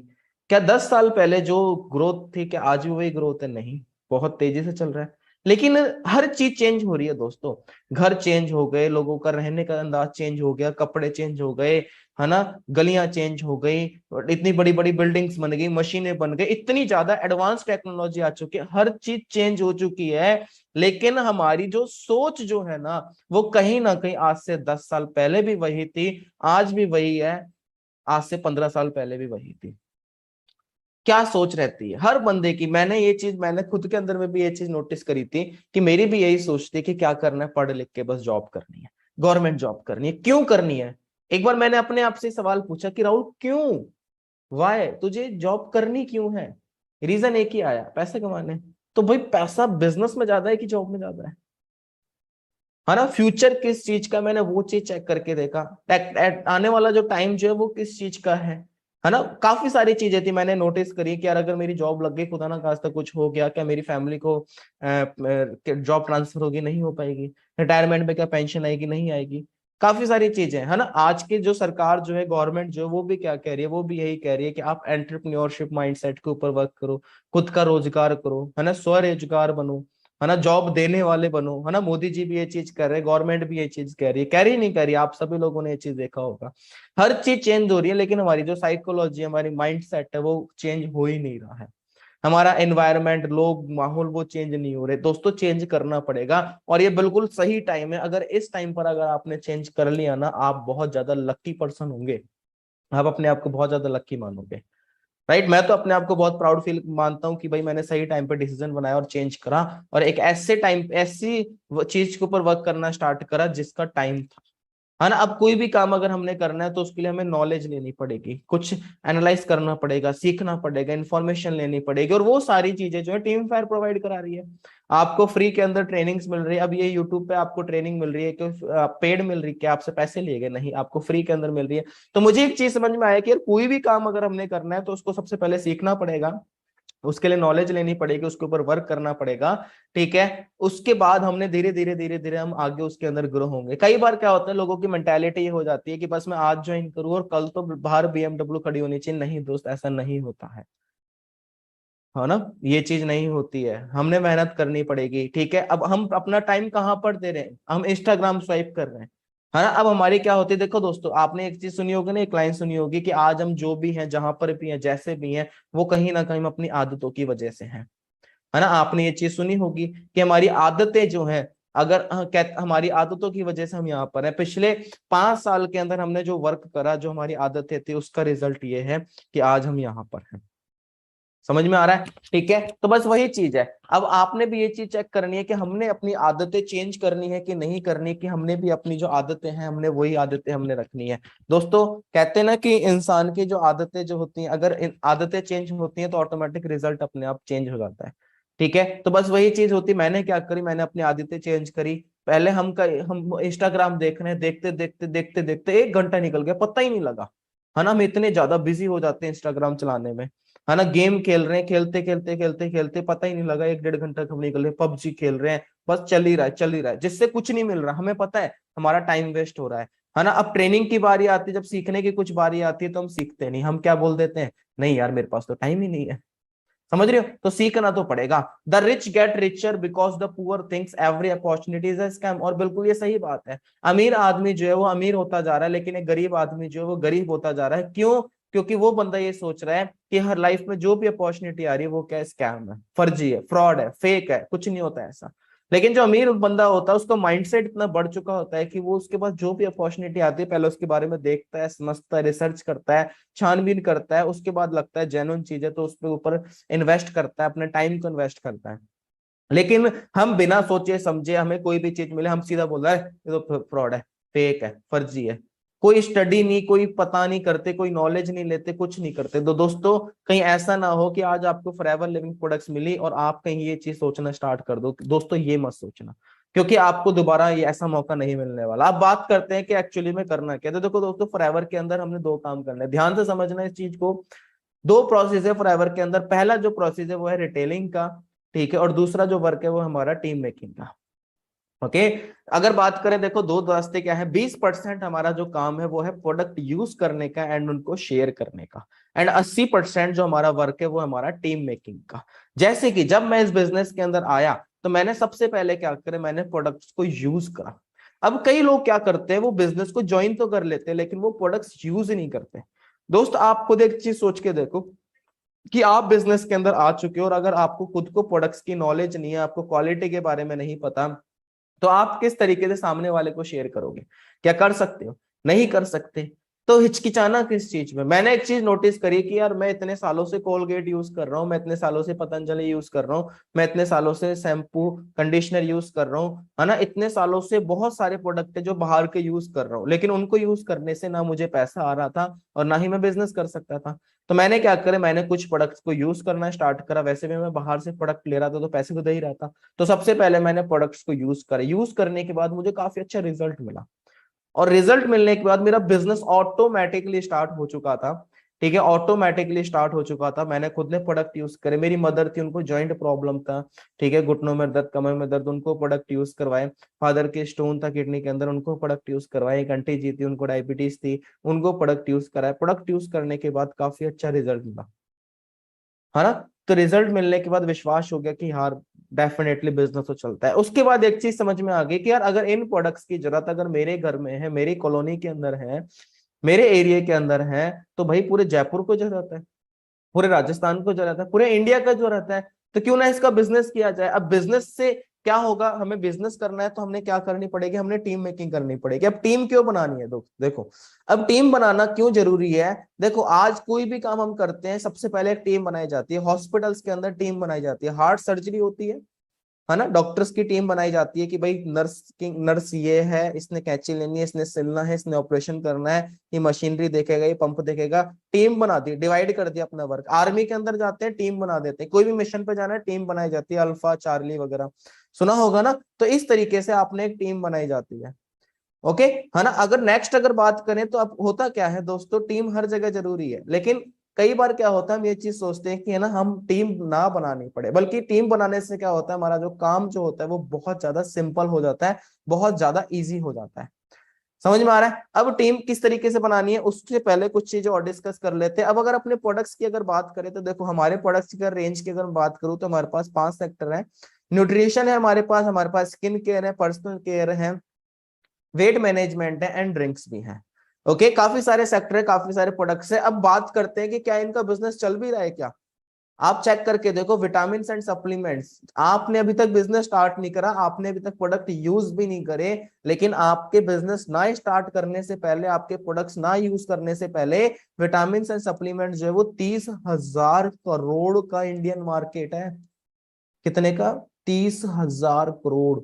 क्या 10 साल पहले जो ग्रोथ थी, क्या आज भी वही ग्रोथ है? नहीं, बहुत तेजी से चल रहा है। लेकिन हर चीज चेंज हो रही है दोस्तों, घर चेंज हो गए, लोगों का रहने का अंदाज चेंज हो गया, कपड़े चेंज हो गए, है ना, गलियां चेंज हो गई, इतनी बड़ी बड़ी बिल्डिंग्स बन गई, मशीनें बन गई, इतनी ज्यादा एडवांस टेक्नोलॉजी आ चुकी है, हर चीज चेंज हो चुकी है। लेकिन हमारी जो सोच जो है ना, वो कहीं ना कहीं आज से 10 साल पहले भी वही थी, आज भी वही है, आज से 15 साल पहले भी वही थी। क्या सोच रहती है हर बंदे की? मैंने खुद के अंदर में भी ये चीज नोटिस करी थी कि मेरी भी यही सोच थी कि क्या करना है, पढ़ लिख के बस जॉब करनी है, गवर्नमेंट जॉब करनी है। क्यों करनी है? एक बार मैंने अपने आप से सवाल पूछा कि राहुल क्यों, वाई, तुझे जॉब करनी क्यों है? रीजन एक ही आया, पैसे कमाने। तो भाई पैसा बिजनेस में ज्यादा है कि जॉब में ज्यादा है ना? फ्यूचर किस चीज का, मैंने वो चीज चेक करके देखा, आने वाला जो टाइम जो है वो किस चीज का है ना। काफी सारी चीजें थी मैंने नोटिस करी कि यार अगर मेरी जॉब लग गई, खुदा ना खास्ता कुछ हो गया, क्या मेरी फैमिली को जॉब ट्रांसफर होगी? नहीं हो पाएगी। रिटायरमेंट में क्या पेंशन आएगी? नहीं आएगी। काफी सारी चीजें, है ना। आज की जो सरकार जो है, गवर्नमेंट जो है, वो भी क्या कह रही है? वो भी यही कह रही है कि आप एंटरप्रेन्योरशिप माइंडसेट के ऊपर वर्क करो, खुद का रोजगार करो, है ना, स्वरोजगार बनो, है ना, जॉब देने वाले बनो, है ना। मोदी जी भी ये चीज कर रहे हैं, गवर्नमेंट भी ये चीज कह रही है, कह रही नहीं कह रही, आप सभी लोगों ने ये चीज देखा होगा। हर चीज चेंज हो रही है, लेकिन हमारी जो साइकोलॉजी, हमारी माइंड सेट है, वो चेंज हो ही नहीं रहा है। हमारा एनवायरमेंट, लोग, माहौल, वो चेंज नहीं हो रहे दोस्तों, चेंज करना पड़ेगा। और ये बिल्कुल सही टाइम है, अगर इस टाइम पर अगर आपने चेंज कर लिया ना, आप बहुत ज्यादा लकी पर्सन होंगे, आप अपने आप को बहुत ज्यादा लकी मानोगे। राइट। मैं तो अपने आप को बहुत प्राउड फील मानता हूं कि भाई मैंने सही टाइम पे डिसीजन बनाया और चेंज करा, और एक ऐसे टाइम ऐसी चीज के ऊपर वर्क करना स्टार्ट करा जिसका टाइम था, है ना। अब कोई भी काम अगर हमने करना है तो उसके लिए हमें नॉलेज लेनी पड़ेगी, कुछ एनालाइज करना पड़ेगा, सीखना पड़ेगा, इन्फॉर्मेशन लेनी पड़ेगी, और वो सारी चीजें जो है टीम फायर प्रोवाइड करा रही है। आपको फ्री के अंदर ट्रेनिंग्स मिल रही है। अब ये यूट्यूब पे आपको ट्रेनिंग मिल रही है कि पेड मिल रही है, क्या आपसे पैसे लिए गए? नहीं, आपको फ्री के अंदर मिल रही है। तो मुझे एक चीज समझ में आया कि यार कोई भी काम अगर हमने करना है तो उसको सबसे पहले सीखना पड़ेगा, उसके लिए नॉलेज लेनी पड़ेगी, उसके ऊपर वर्क करना पड़ेगा, ठीक है। उसके बाद हमने धीरे धीरे धीरे धीरे हम आगे उसके अंदर ग्रो होंगे। कई बार क्या होता है, लोगों की मेंटालिटी ये हो जाती है कि बस मैं आज ज्वाइन करूं और कल तो बाहर BMW खड़ी होनी चाहिए। नहीं दोस्त, ऐसा नहीं होता है ना। ये चीज नहीं होती है, हमने मेहनत करनी पड़ेगी, ठीक है। अब हम अपना टाइम कहाँ पर दे रहे हैं? हम इंस्टाग्राम स्वाइप कर रहे हैं, है ना। अब हमारी क्या होती है, देखो दोस्तों, आपने एक चीज सुनी होगी ना, एक लाइन सुनी होगी कि आज हम जो भी हैं, जहां पर भी हैं, जैसे भी हैं, वो कहीं ना कहीं अपनी आदतों की वजह से हैं, है ना। आपने ये चीज सुनी होगी कि हमारी आदतें जो हैं, अगर हमारी आदतों की वजह से हम यहाँ पर हैं। पिछले 5 साल के अंदर हमने जो वर्क करा, जो हमारी आदतें थी, उसका रिजल्ट ये है कि आज हम यहाँ पर हैं। समझ में आ रहा है? ठीक है, तो बस वही चीज है। अब आपने भी ये चीज चेक करनी है कि हमने अपनी आदतें चेंज करनी है कि नहीं करनी, कि हमने भी अपनी जो आदतें हैं, हमने वही आदतें हमने रखनी है। दोस्तों, कहते हैं ना कि इंसान की जो आदतें जो होती हैं, अगर आदतें चेंज होती हैं तो ऑटोमेटिक रिजल्ट अपने आप चेंज हो जाता है, ठीक है। तो बस वही चीज होती, मैंने क्या करी, मैंने अपनी आदतें चेंज करी। पहले हम इंस्टाग्राम देख रहे हैं, देखते देखते देखते देखते 1 घंटा निकल गया, पता ही नहीं लगा, है ना। हम इतने ज्यादा बिजी हो जाते हैं इंस्टाग्राम चलाने में, है ना। गेम खेल रहे हैं, खेलते खेलते खेलते खेलते पता ही नहीं लगा 1-1.5 घंटा कब निकल गया। PUBG खेल रहे हैं, बस चल ही रहा है, चल ही रहा है, जिससे कुछ नहीं मिल रहा, हमें पता है हमारा टाइम वेस्ट हो रहा है ना। अब ट्रेनिंग की बारी आती है, जब सीखने की कुछ बारी आती है तो हम सीखते नहीं, हम क्या बोल देते हैं, नहीं यार मेरे पास तो टाइम ही नहीं है। समझ रहे हो? तो सीखना तो पड़ेगा। The rich get richer because the poor thinks every opportunity is a scam. और बिल्कुल ये सही बात है। अमीर आदमी जो है वो अमीर होता जा रहा है, लेकिन एक गरीब आदमी जो है वो गरीब होता जा रहा है। क्यों? क्योंकि वो बंदा ये सोच रहा है कि हर लाइफ में जो भी अपॉर्चुनिटी आ रही है वो क्या, स्कैम है, फर्जी है, फ्रॉड है, फेक है, कुछ नहीं होता ऐसा। लेकिन जो अमीर बंदा होता है उसका माइंडसेट इतना बढ़ चुका होता है कि वो उसके पास जो भी अपॉर्चुनिटी आती है पहले उसके बारे में देखता है, समझता है, रिसर्च करता है, छानबीन करता है, उसके बाद लगता है जेन्युइन चीज है तो उस पर ऊपर इन्वेस्ट करता है, अपने टाइम को इन्वेस्ट करता है। लेकिन हम बिना सोचे समझे, हमें कोई भी चीज मिले, हम सीधा बोल रहे हैं ये तो फ्रॉड है, फेक है, फर्जी है। कोई स्टडी नहीं, कोई पता नहीं करते, कोई नॉलेज नहीं लेते, कुछ नहीं करते। तो दोस्तों, कहीं ऐसा ना हो कि आज आपको फॉरएवर लिविंग प्रोडक्ट्स मिली और आप कहीं ये चीज सोचना स्टार्ट कर दो। दोस्तों, ये मत सोचना, क्योंकि आपको दोबारा ये ऐसा मौका नहीं मिलने वाला। अब बात करते हैं कि एक्चुअली में करना क्या है। तो देखो दोस्तों, फॉरएवर के अंदर हमने 2 काम करने, ध्यान से समझना इस चीज को। 2 प्रोसेस है फॉरएवर के अंदर। पहला जो प्रोसेस है वो है रिटेलिंग का, ठीक है, और दूसरा जो वर्क है वो हमारा टीम मेकिंग का। ओके, अगर बात करें, देखो 2 रास्ते क्या है। 20% हमारा जो काम है वो है प्रोडक्ट यूज करने का एंड उनको शेयर करने का, एंड 80% जो हमारा वर्क है वो हमारा टीम मेकिंग का। जैसे कि जब मैं इस बिजनेस के अंदर आया तो मैंने सबसे पहले क्या करा, मैंने प्रोडक्ट्स को यूज करा। अब कई लोग क्या करते हैं, वो बिजनेस को ज्वाइन तो कर लेते हैं लेकिन वो प्रोडक्ट्स यूज ही नहीं करते। दोस्त, आप खुद एक चीज सोच के देखो कि आप बिजनेस के अंदर आ चुके हो और अगर आपको खुद को प्रोडक्ट्स की नॉलेज नहीं है, आपको क्वालिटी के बारे में नहीं पता, तो आप किस तरीके से सामने वाले को शेयर करोगे? क्या कर सकते हो? नहीं कर सकते। तो हिचकिचाना किस चीज में? मैंने एक चीज नोटिस करी कि यार मैं इतने सालों से कोलगेट यूज कर रहा हूँ, मैं इतने सालों से पतंजलि यूज कर रहा हूँ, मैं इतने सालों से शैम्पू कंडीशनर यूज कर रहा हूँ, है ना। इतने सालों से बहुत सारे प्रोडक्ट है जो बाहर के यूज कर रहा हूँ, लेकिन उनको यूज करने से ना मुझे पैसा आ रहा था और ना ही मैं बिजनेस कर सकता था। तो मैंने क्या करा, मैंने कुछ प्रोडक्ट्स को यूज करना स्टार्ट करा। वैसे भी मैं बाहर से प्रोडक्ट ले रहा था तो पैसे तो दे ही रहा था। तो सबसे पहले मैंने प्रोडक्ट्स को यूज करा। यूज करने के बाद मुझे काफी अच्छा रिजल्ट मिला, और रिजल्ट मिलने के बाद मेरा बिजनेस ऑटोमेटिकली स्टार्ट हो चुका था, ठीक है, ऑटोमेटिकली स्टार्ट हो चुका था। मैंने खुद ने प्रोडक्ट यूज करे। मेरी मदर थी, उनको जॉइंट प्रॉब्लम था, ठीक है, घुटनों में दर्द, कमर में दर्द, उनको प्रोडक्ट यूज करवाए। फादर के स्टोन था किडनी के अंदर, उनको प्रोडक्ट यूज करवाए। एक आंटी जी थी, उनको डायबिटीज थी, उनको प्रोडक्ट यूज कराए। प्रोडक्ट यूज करने के बाद काफी अच्छा रिजल्ट मिला, है ना। तो रिजल्ट मिलने के बाद विश्वास हो गया कि यार डेफिनेटली बिजनेस तो चलता है। उसके बाद एक चीज समझ में आ गई कि यार अगर इन प्रोडक्ट्स की जरूरत अगर मेरे घर में है, मेरी कॉलोनी के अंदर है, मेरे एरिया के अंदर है, तो भाई पूरे जयपुर को जरूरत है, पूरे राजस्थान को जरूरत है, पूरे इंडिया का जरूरत है। तो क्यों ना इसका बिजनेस किया जाए। अब बिजनेस से क्या होगा, हमें बिजनेस करना है तो हमने क्या करनी पड़ेगी, हमने टीम मेकिंग करनी पड़ेगी। अब टीम क्यों बनानी है देखो, अब टीम बनाना क्यों जरूरी है। देखो आज कोई भी काम हम करते हैं सबसे पहले एक टीम बनाई जाती है। हॉस्पिटल्स के अंदर टीम बनाई जाती है, हार्ट सर्जरी होती है ना, डॉक्टर्स की टीम बनाई जाती है कि भाई नर्स ये है, इसने कैंची लेनी है, इसने सिलना है, इसने ऑपरेशन करना है, ये मशीनरी देखेगा, ये पंप देखेगा। टीम बना दी, डिवाइड कर दिया अपना वर्क। आर्मी के अंदर जाते हैं टीम बना देते हैं, कोई भी मिशन पे जाना है टीम बनाई जाती है, अल्फा चार्ली वगैरह सुना होगा ना। तो इस तरीके से आपने एक टीम बनाई जाती है, ओके है ना। अगर नेक्स्ट अगर बात करें तो अब होता क्या है दोस्तों, टीम हर जगह जरूरी है, लेकिन कई बार क्या होता है हम ये चीज सोचते हैं कि है ना हम टीम ना बनानी पड़े, बल्कि टीम बनाने से क्या होता है, हमारा जो काम जो होता है वो बहुत ज्यादा सिंपल हो जाता है, बहुत ज्यादा इजी हो जाता है। समझ में आ रहा है। अब टीम किस तरीके से बनानी है उससे पहले कुछ चीजें और डिस्कस कर लेते हैं। अब अगर अपने प्रोडक्ट्स की अगर बात करें तो देखो हमारे प्रोडक्ट्स की अगर रेंज की अगर बात करूं तो हमारे पास 5 सेक्टर है। न्यूट्रिशन है हमारे पास स्किन केयर है, पर्सनल केयर है, वेट मैनेजमेंट है एंड ड्रिंक्स भी हैं। ओके काफी सारे सेक्टर है, काफी सारे प्रोडक्ट्स है। अब बात करते हैं कि क्या इनका बिजनेस चल भी रहा है क्या। आप चेक करके देखो, विटामिन एंड सप्लीमेंट्स, आपने अभी तक बिजनेस स्टार्ट नहीं करा, आपने अभी तक प्रोडक्ट यूज भी नहीं करे, लेकिन आपके बिजनेस ना स्टार्ट करने से पहले, आपके प्रोडक्ट्स ना यूज करने से पहले विटामिन एंड सप्लीमेंट जो है वो 30,000 करोड़ का इंडियन मार्केट है। कितने का, 30,000 करोड़,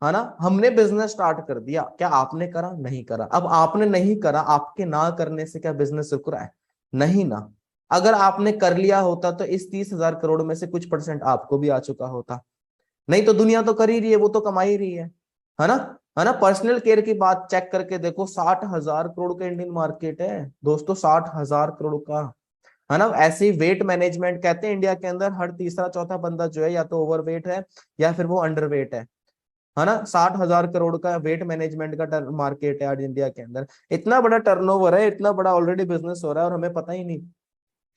है ना। हमने बिजनेस स्टार्ट कर दिया, क्या आपने करा, नहीं करा। अब आपने नहीं करा, आपके ना करने से क्या बिजनेस रुक रहा है, नहीं ना। अगर आपने कर लिया होता तो इस 30,000 करोड़ में से कुछ परसेंट आपको भी आ चुका होता, नहीं तो दुनिया तो कर ही रही है, वो तो कमा ही रही है ना, है ना। पर्सनल केयर की बात चेक करके देखो, 60,000 करोड़ का इंडियन मार्केट है दोस्तों, 60,000 करोड़ का, है ना। ऐसे ही वेट मैनेजमेंट, कहते हैं इंडिया के अंदर हर तीसरा चौथा बंदा जो है या तो ओवरवेट है या फिर वो अंडरवेट है ना। 60,000 करोड़ का वेट मैनेजमेंट का मार्केट है आज इंडिया के अंदर। इतना बड़ा टर्नओवर है, इतना बड़ा ऑलरेडी बिजनेस हो रहा है और हमें पता ही नहीं,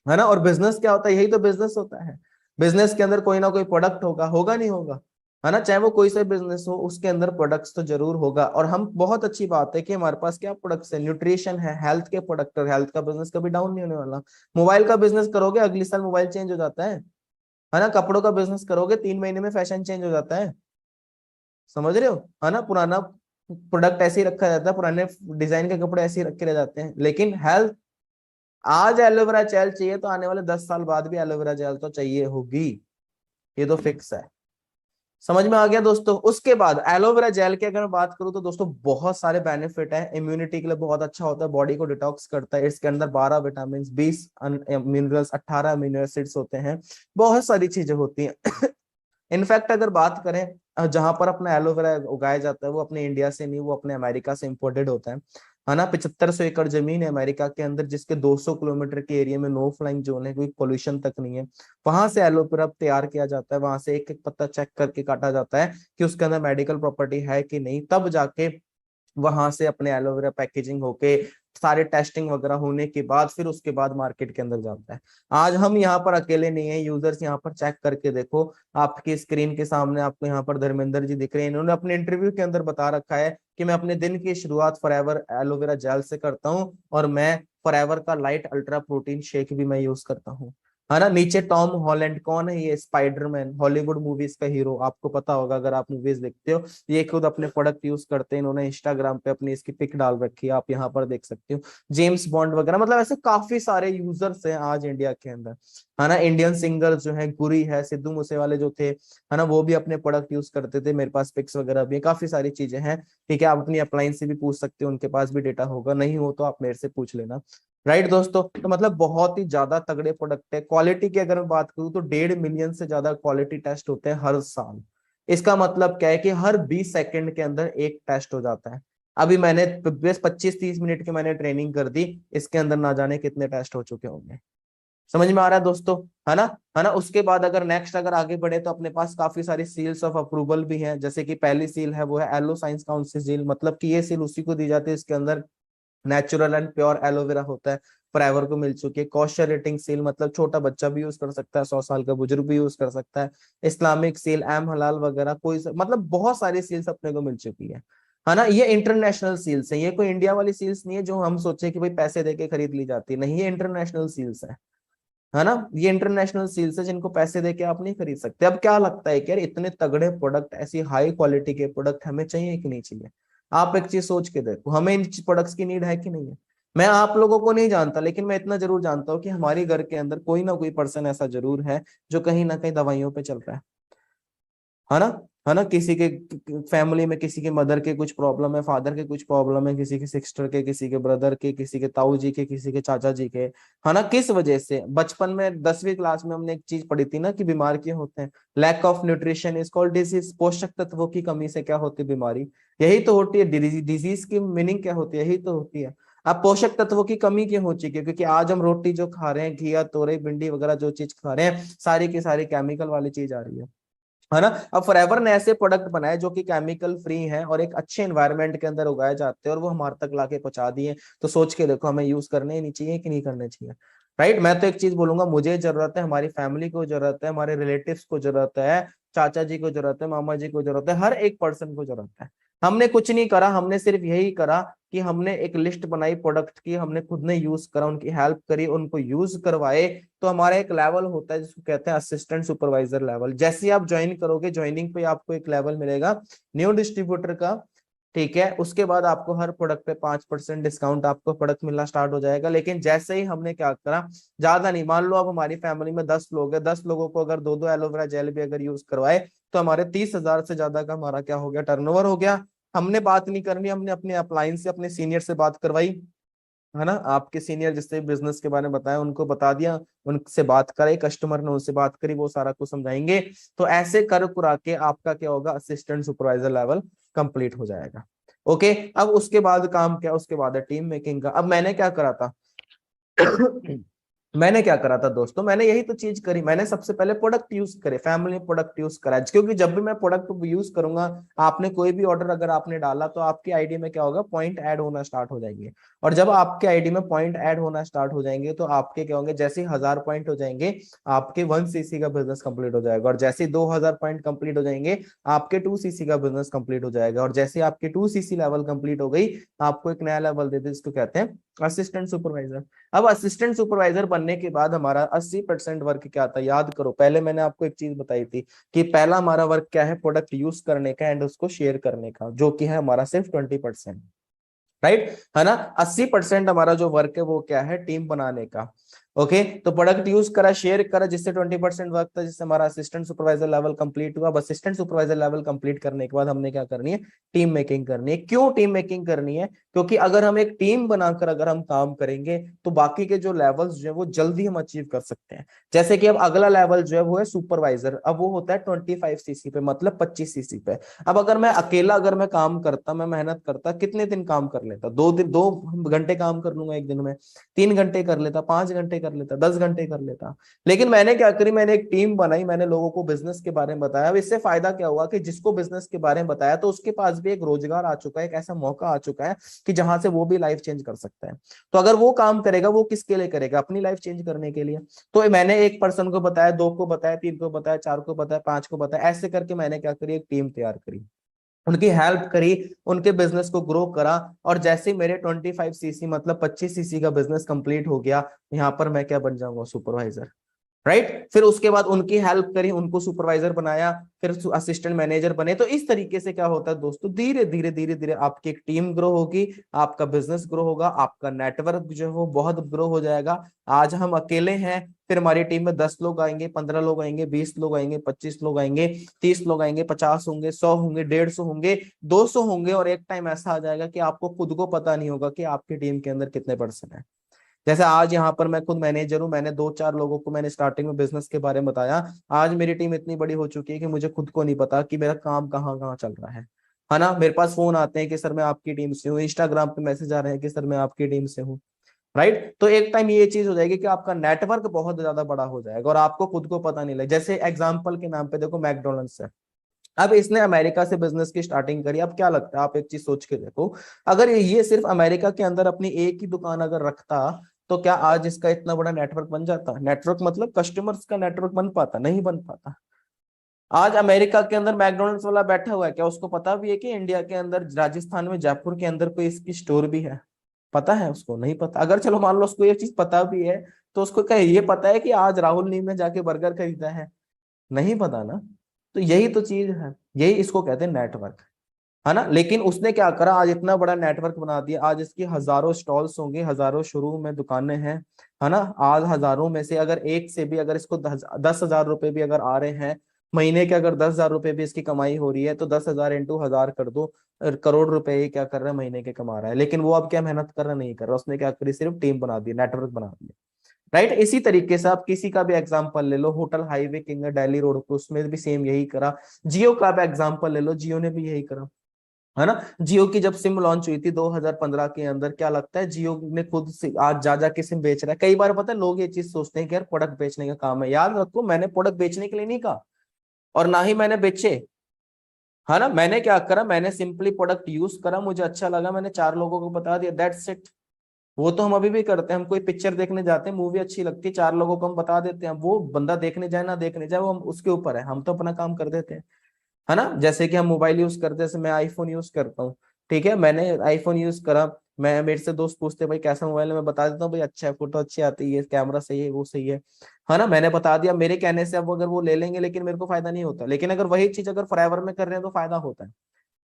है ना। और बिजनेस क्या होता है, यही तो बिजनेस होता है। बिजनेस के अंदर कोई ना कोई प्रोडक्ट होगा, होगा नहीं होगा, है ना। चाहे वो कोई सा बिजनेस हो उसके अंदर प्रोडक्ट्स तो जरूर होगा। और हम, बहुत अच्छी बात है कि हमारे पास क्या प्रोडक्ट्स है, न्यूट्रिशन है, हेल्थ के प्रोडक्ट, हेल्थ का बिजनेस कभी डाउन नहीं होने वाला। मोबाइल का बिजनेस करोगे अगले साल मोबाइल चेंज हो जाता है ना। कपड़ों का बिजनेस करोगे 3 महीने में फैशन चेंज हो जाता है, समझ रहे हो, है ना। पुराना प्रोडक्ट ऐसे ही रखा जाता है, पुराने डिजाइन के कपड़े ऐसे ही रखे रह जाते हैं। लेकिन हेल्थ, आज एलोवेरा जेल चाहिए तो आने वाले 10 साल बाद भी एलोवेरा जेल तो चाहिए होगी, ये तो फिक्स है। समझ में आ गया दोस्तों। उसके बाद एलोवेरा जेल की अगर मैं बात करूं तो दोस्तों बहुत सारे बेनिफिट है, इम्यूनिटी के लिए बहुत अच्छा होता है, बॉडी को डिटॉक्स करता है। इसके अंदर 12 विटामिन, 20 मिनरल्स, 18 अमीनो एसिड्स होते हैं, बहुत सारी चीजें होती हैं। इनफैक्ट अगर बात करें जहां पर अपना एलोवेरा उगाया जाता है वो अपने इंडिया से नहीं, वो अपने अमेरिका से इंपोर्टेड होता है ना। 7500 एकड़ जमीन है अमेरिका के अंदर, जिसके 200 किलोमीटर के एरिया में नो फ्लाइंग जोन है, कोई पोल्यूशन तक नहीं है। वहां से एलोवेरा तैयार किया जाता है, वहां से एक एक पत्ता चेक करके काटा जाता है कि उसके अंदर मेडिकल प्रॉपर्टी है कि नहीं, तब जाके वहां से अपने एलोवेरा पैकेजिंग होके सारे टेस्टिंग वगैरह होने के बाद फिर उसके बाद मार्केट के अंदर जाता है। आज हम यहाँ पर अकेले नहीं है, यूजर्स यहाँ पर चेक करके देखो, आपकी स्क्रीन के सामने आपको यहाँ पर धर्मेंद्र जी दिख रहे हैं। इन्होंने अपने इंटरव्यू के अंदर बता रखा है कि मैं अपने दिन की शुरुआत फॉरएवर एलोवेरा जेल से करता हूँ और मैं फॉरएवर का लाइट अल्ट्रा प्रोटीन शेक भी मैं यूज करता हूँ, है ना। नीचे टॉम हॉलैंड, कौन है ये, स्पाइडरमैन, हॉलीवुड मूवीज का हीरो, आपको पता होगा अगर आप मूवीज देखते हो। ये खुद अपने प्रोडक्ट यूज करते हैं, इन्होंने इंस्टाग्राम पे अपनी इसकी पिक डाल रखी है, आप यहाँ पर देख सकते हो। जेम्स बॉन्ड वगैरह, मतलब ऐसे काफी सारे यूजर्स हैं आज इंडिया के अंदर, है ना। इंडियन सिंगर्स जो है, गुरी है, सिद्धू मूसेवाले जो थे, है ना, वो भी अपने प्रोडक्ट यूज करते थे। मेरे पास पिक्स वगैरह भी, काफी सारी चीजें हैं, ठीक है। आप अपनी अपलाइन से भी पूछ सकते हो, उनके पास भी डेटा होगा, नहीं हो तो आप मेरे से पूछ लेना, राइट दोस्तों। तो मतलब बहुत ही ज्यादा तगड़े प्रोडक्ट है। क्वालिटी की अगर मैं बात करूं तो 1.5 मिलियन से ज्यादा क्वालिटी टेस्ट होते हैं हर साल। इसका मतलब क्या है कि हर 20 सेकंड के अंदर एक टेस्ट हो जाता है। अभी मैंने बस 25-30 मिनट की मैंने ट्रेनिंग कर दी, इसके अंदर ना जाने कितने टेस्ट हो चुके होंगे। समझ में आ रहा है दोस्तों, है ना, है ना। उसके बाद अगर नेक्स्ट अगर आगे बढ़े तो अपने पास काफी सारी सील्स ऑफ अप्रूवल भी हैं। जैसे कि पहली सील है वो है एलो साइंस काउंसिल सील, मतलब कि ये सील उसी को दी जाती है इसके अंदर नेचुरल एंड प्योर एलोवेरा होता है, फॉरएवर को मिल चुकी है। कॉशर रेटिंग सील, मतलब छोटा बच्चा भी यूज कर सकता है, 100 साल का बुजुर्ग भी यूज कर सकता है। इस्लामिक सील, एम हलाल वगैरह, कोई मतलब बहुत सारी सील्स अपने को मिल चुकी है ना। ये इंटरनेशनल सील्स है, ये कोई इंडिया वाली सील्स नहीं है जो हम सोचे कि भाई पैसे देके खरीद ली जाती है, नहीं, ये इंटरनेशनल सील्स है। है ना। ये इंटरनेशनल सेल्स है जिनको पैसे देके आप नहीं खरीद सकते। अब क्या लगता है कि यार इतने तगड़े प्रोडक्ट, ऐसी हाई क्वालिटी के प्रोडक्ट हमें चाहिए कि नहीं चाहिए? आप एक चीज सोच के देखो, हमें इन प्रोडक्ट्स की नीड है कि नहीं है? मैं आप लोगों को नहीं जानता, लेकिन मैं इतना जरूर जानता हूँ कि हमारे घर के अंदर कोई ना कोई पर्सन ऐसा जरूर है जो कहीं ना कहीं दवाइयों पे चल रहा है ना। है ना, किसी के फैमिली में किसी के मदर के कुछ प्रॉब्लम है, फादर के कुछ प्रॉब्लम है, किसी के सिस्टर के, किसी के ब्रदर के, किसी के ताऊ जी के, किसी के चाचा जी के, है ना। किस वजह से? बचपन में 10वीं क्लास में हमने एक चीज पढ़ी थी ना कि बीमार क्यों होते हैं? Lack of nutrition is called disease. पोषक तत्वों की कमी से क्या होती है? बीमारी। यही तो होती है डिजीज की मीनिंग क्या होती है? यही तो होती है। अब पोषक तत्वों की कमी क्यों हो चुकी है? क्योंकि आज हम रोटी जो खा रहे हैं, घिया, तोरई, भिंडी वगैरह जो चीज खा रहे हैं, सारी की सारी केमिकल वाली चीज आ रही है ना। अब फॉरएवर ने ऐसे प्रोडक्ट बनाए जो कि केमिकल फ्री हैं और एक अच्छे एनवायरनमेंट के अंदर उगाए जाते हैं और वो हमारे तक लाके पहुंचा दिए। तो सोच के देखो, हमें यूज करने ही नहीं चाहिए कि नहीं करने चाहिए? राइट। मैं तो एक चीज बोलूंगा, मुझे जरूरत है, हमारी फैमिली को जरूरत है, हमारे रिलेटिव्स को जरूरत है, चाचा जी को जरूरत है, मामा जी को जरूरत है, हर एक पर्सन को जरूरत है। हमने कुछ नहीं करा, हमने सिर्फ यही करा कि हमने एक लिस्ट बनाई प्रोडक्ट की, हमने खुद ने यूज करा, उनकी हेल्प करी, उनको यूज करवाए। तो हमारा एक लेवल होता है जिसको कहते हैं असिस्टेंट सुपरवाइजर लेवल। जैसे ही आप ज्वाइन करोगे, ज्वाइनिंग पे आपको एक लेवल मिलेगा न्यू डिस्ट्रीब्यूटर का, ठीक है। उसके बाद आपको हर प्रोडक्ट पे 5% डिस्काउंट आपको प्रोडक्ट मिलना स्टार्ट हो जाएगा। लेकिन जैसे ही हमने क्या करा, ज्यादा नहीं, मान लो अब हमारी फैमिली में 10 लोग हैं, 10 लोगों को अगर 2-2 एलोवेरा जेल भी अगर यूज करवाए तो हमारे 30,000 से ज्यादा का हमारा क्या हो गया? टर्नओवर हो गया। हमने बात नहीं करनी, हमने अपने अप्लायंस से अपने सीनियर से बात करवाई, है ना। आपके सीनियर जिससे बिजनेस के बारे में बताया, उनको बता दिया, उनसे बात करे, कस्टमर ने उनसे बात करी, वो सारा कुछ समझाएंगे। तो ऐसे कर कुरा के आपका क्या होगा? असिस्टेंट सुपरवाइजर लेवल कंप्लीट हो जाएगा। ओके। अब उसके बाद काम क्या? उसके बाद है टीम मेकिंग का। अब मैंने क्या करा था मैंने क्या करा था दोस्तों? मैंने यही तो चीज करी। मैंने सबसे पहले प्रोडक्ट यूज करे, फैमिली प्रोडक्ट यूज करा, क्योंकि जब भी मैं प्रोडक्ट यूज करूंगा, आपने कोई भी ऑर्डर अगर आपने डाला तो आपकी आईडी में क्या होगा? पॉइंट ऐड होना स्टार्ट हो जाएंगे। और जब आपके आईडी में पॉइंट ऐड होना स्टार्ट हो जाएंगे तो आपके क्या होंगे? जैसे 1000 पॉइंट हो जाएंगे, आपके 1 cc का बिजनेस कंप्लीट हो जाएगा। और जैसे 2000 पॉइंट कंप्लीट हो जाएंगे, आपके 2 cc का बिजनेस कंप्लीट हो जाएगा। और जैसे आपके 2 cc लेवल कंप्लीट हो गई, आपको एक नया लेवल देते, जिसको कहते हैं असिस्टेंट सुपरवाइजर। अब असिस्टेंट सुपरवाइजर बनने के बाद हमारा 80% वर्क क्या था? याद करो, पहले मैंने आपको एक चीज बताई थी कि पहला हमारा वर्क क्या है? प्रोडक्ट यूज करने का एंड उसको शेयर करने का, जो कि है हमारा सिर्फ 20%। राइट, है ना। 80% हमारा जो वर्क है वो क्या है? टीम बनाने का। ओके, तो प्रोडक्ट यूज करा, शेयर करा, जिससे 20% वर्क था, जिससे हमारा असिस्टेंट सुपरवाइजर लेवल कंप्लीट हुआ। अब असिस्टेंट सुपरवाइजर लेवल कंप्लीट करने के बाद हमने क्या करनी है? टीम मेकिंग करनी है। क्यों टीम मेकिंग करनी है? क्योंकि अगर हम एक टीम बनाकर अगर हम काम करेंगे तो बाकी के जो लेवल्स जो है वो जल्दी हम अचीव कर सकते हैं। जैसे कि अब अगला लेवल जो है वो है सुपरवाइजर। अब वो होता है 25 cc पे, मतलब 25 cc पे। अब अगर मैं अकेला अगर मैं काम करता, मैं मेहनत करता, कितने दिन काम कर लेता? 2 घंटे काम कर लूंगा एक दिन में, 3 घंटे कर लेता, 5 घंटे कर लेता, 10 घंटे कर लेता। लेकिन मैंने क्या करी? मैंने एक टीम बनाई, मैंने लोगों को बिजनेस के बारे में बताया। अब इससे फायदा क्या हुआ कि जिसको बिजनेस के बारे में बताया तो उसके पास भी एक रोजगार आ चुका है, एक ऐसा मौका आ चुका है कि जहां से वो भी लाइफ चेंज कर सकता है। तो अगर वो काम करेगा, वो किसके लिए करेगा? अपनी लाइफ चेंज करने के लिए। तो मैंने एक पर्सन को बताया, 2 को बताया, 3 को बताया, 4 को बताया, 5 को बताया, ऐसे करके मैंने क्या करी? एक टीम तैयार करी, उनकी हेल्प करी, उनके बिजनेस को ग्रो करा। और जैसे मेरे 25 cc मतलब 25 cc का बिजनेस कंप्लीट हो गया, यहाँ पर मैं क्या बन जाऊंगा? सुपरवाइजर। राइट। फिर उसके बाद उनकी हेल्प करी, उनको सुपरवाइजर बनाया, फिर असिस्टेंट मैनेजर बने। तो इस तरीके से क्या होता है दोस्तों? धीरे धीरे धीरे धीरे आपकी एक टीम ग्रो होगी, आपका बिजनेस ग्रो होगा, आपका नेटवर्क जो है वो बहुत ग्रो हो जाएगा। आज हम अकेले हैं, फिर हमारी टीम में 10 लोग आएंगे, 15 लोग आएंगे, 20 लोग आएंगे, 25 लोग आएंगे, 30 लोग आएंगे, 50 होंगे, 100 होंगे, 150 होंगे, 200 होंगे। और एक टाइम ऐसा आ जाएगा कि आपको खुद को पता नहीं होगा कि आपकी टीम के अंदर कितने पर्सन है। जैसे आज यहाँ पर मैं खुद मैनेजर हूँ, मैंने 2-4 लोगों को मैंने स्टार्टिंग में बिजनेस के बारे में बताया। आज मेरी टीम इतनी बड़ी हो चुकी है कि मुझे खुद को नहीं पता कि मेरा काम कहाँ कहाँ चल रहा है ना। मेरे पास फोन आते हैं कि सर मैं आपकी टीम से हूँ, इंस्टाग्राम पे मैसेज आ रहे हैं कि सर मैं आपकी टीम से हूँ। राइट। तो एक टाइम ये चीज हो जाएगी कि आपका नेटवर्क बहुत ज्यादा बड़ा हो जाएगा और आपको खुद को पता नहीं लगेगा। जैसे एग्जाम्पल के नाम पे देखो, मैकडोनल्ड्स है। अब इसने अमेरिका से बिजनेस की स्टार्टिंग करी। अब क्या लगता है? आप एक चीज सोच के देखो, अगर ये सिर्फ अमेरिका के अंदर अपनी एक ही दुकान अगर रखता तो क्या आज इसका इतना बड़ा नेटवर्क बन जाता? नेटवर्क मतलब कस्टमर्स का नेटवर्क बन पाता? नहीं बन पाता। आज अमेरिका के अंदर मैकडोनल्ड्स वाला बैठा हुआ है, क्या उसको पता भी है कि इंडिया के अंदर राजस्थान में जयपुर के अंदर कोई इसकी स्टोर भी है? पता है उसको? नहीं पता। अगर चलो मान लो उसको ये चीज पता भी है तो उसको कहे ये पता है कि आज राहुल नीम ने जाके बर्गर खरीदा है? नहीं पता ना। तो यही तो चीज है, यही इसको कहते हैं नेटवर्क, है ना। लेकिन उसने क्या करा, आज इतना बड़ा नेटवर्क बना दिया, आज इसकी हजारों स्टॉल्स होंगे, हजारों शोरूम में दुकानें हैं, है ना। आज हजारों में से अगर एक से भी अगर इसको 10,000 रुपए भी अगर आ रहे हैं महीने के, अगर 10,000 रुपए भी इसकी कमाई हो रही है, तो 10,000 इंटू 1,000 कर दो, करोड़ रुपए ये क्या कर रहा है महीने के कमा रहा है। लेकिन वो अब क्या मेहनत कर रहा नहीं कर रहा, उसने क्या करी, सिर्फ टीम बना दी, नेटवर्क बना दिया, राइट। इसी तरीके से आप किसी का भी एग्जांपल ले लो, होटल हाईवे किंग है दिल्ली रोड पे, उसमें भी सेम यही करा। जियो का भी एग्जांपल ले लो, जियो ने भी यही करा, है ना। जियो की जब सिम लॉन्च हुई थी 2015 के अंदर, क्या लगता है जियो ने खुद से आज जा के सिम बेच रहा है। कई बार पता है लोग ये चीज सोचते हैं कि यार प्रोडक्ट बेचने का काम है, याद रखो मैंने प्रोडक्ट बेचने के लिए नहीं कहा, और ना ही मैंने बेचे, है ना। मैंने क्या करा, मैंने सिंपली प्रोडक्ट यूज करा, मुझे अच्छा लगा, मैंने 4 लोगों को बता दिया, दैट्स इट। वो तो हम अभी भी करते हैं, हम कोई पिक्चर देखने जाते हैं, मूवी अच्छी लगती है, 4 लोगों को हम बता देते हैं, वो बंदा देखने जाए ना देखने जाए वो हम उसके ऊपर है, हम तो अपना काम कर देते हैं, है ना। जैसे कि हम मोबाइल यूज करते हैं, जैसे मैं आईफोन यूज करता हूँ, ठीक है, मैंने आईफोन यूज करा, मैं मेरे से दोस्त पूछते भाई कैसा मोबाइल है, मैं बता देता हूँ भाई अच्छा है, फोटो अच्छी आती है, कैमरा सही है, वो सही है ना, मैंने बता दिया। मेरे कहने से अब अगर वो ले लेंगे लेकिन मेरे को फायदा नहीं होता, लेकिन अगर वही चीज अगर फॉरएवर में कर रहे हैं तो फायदा होता है,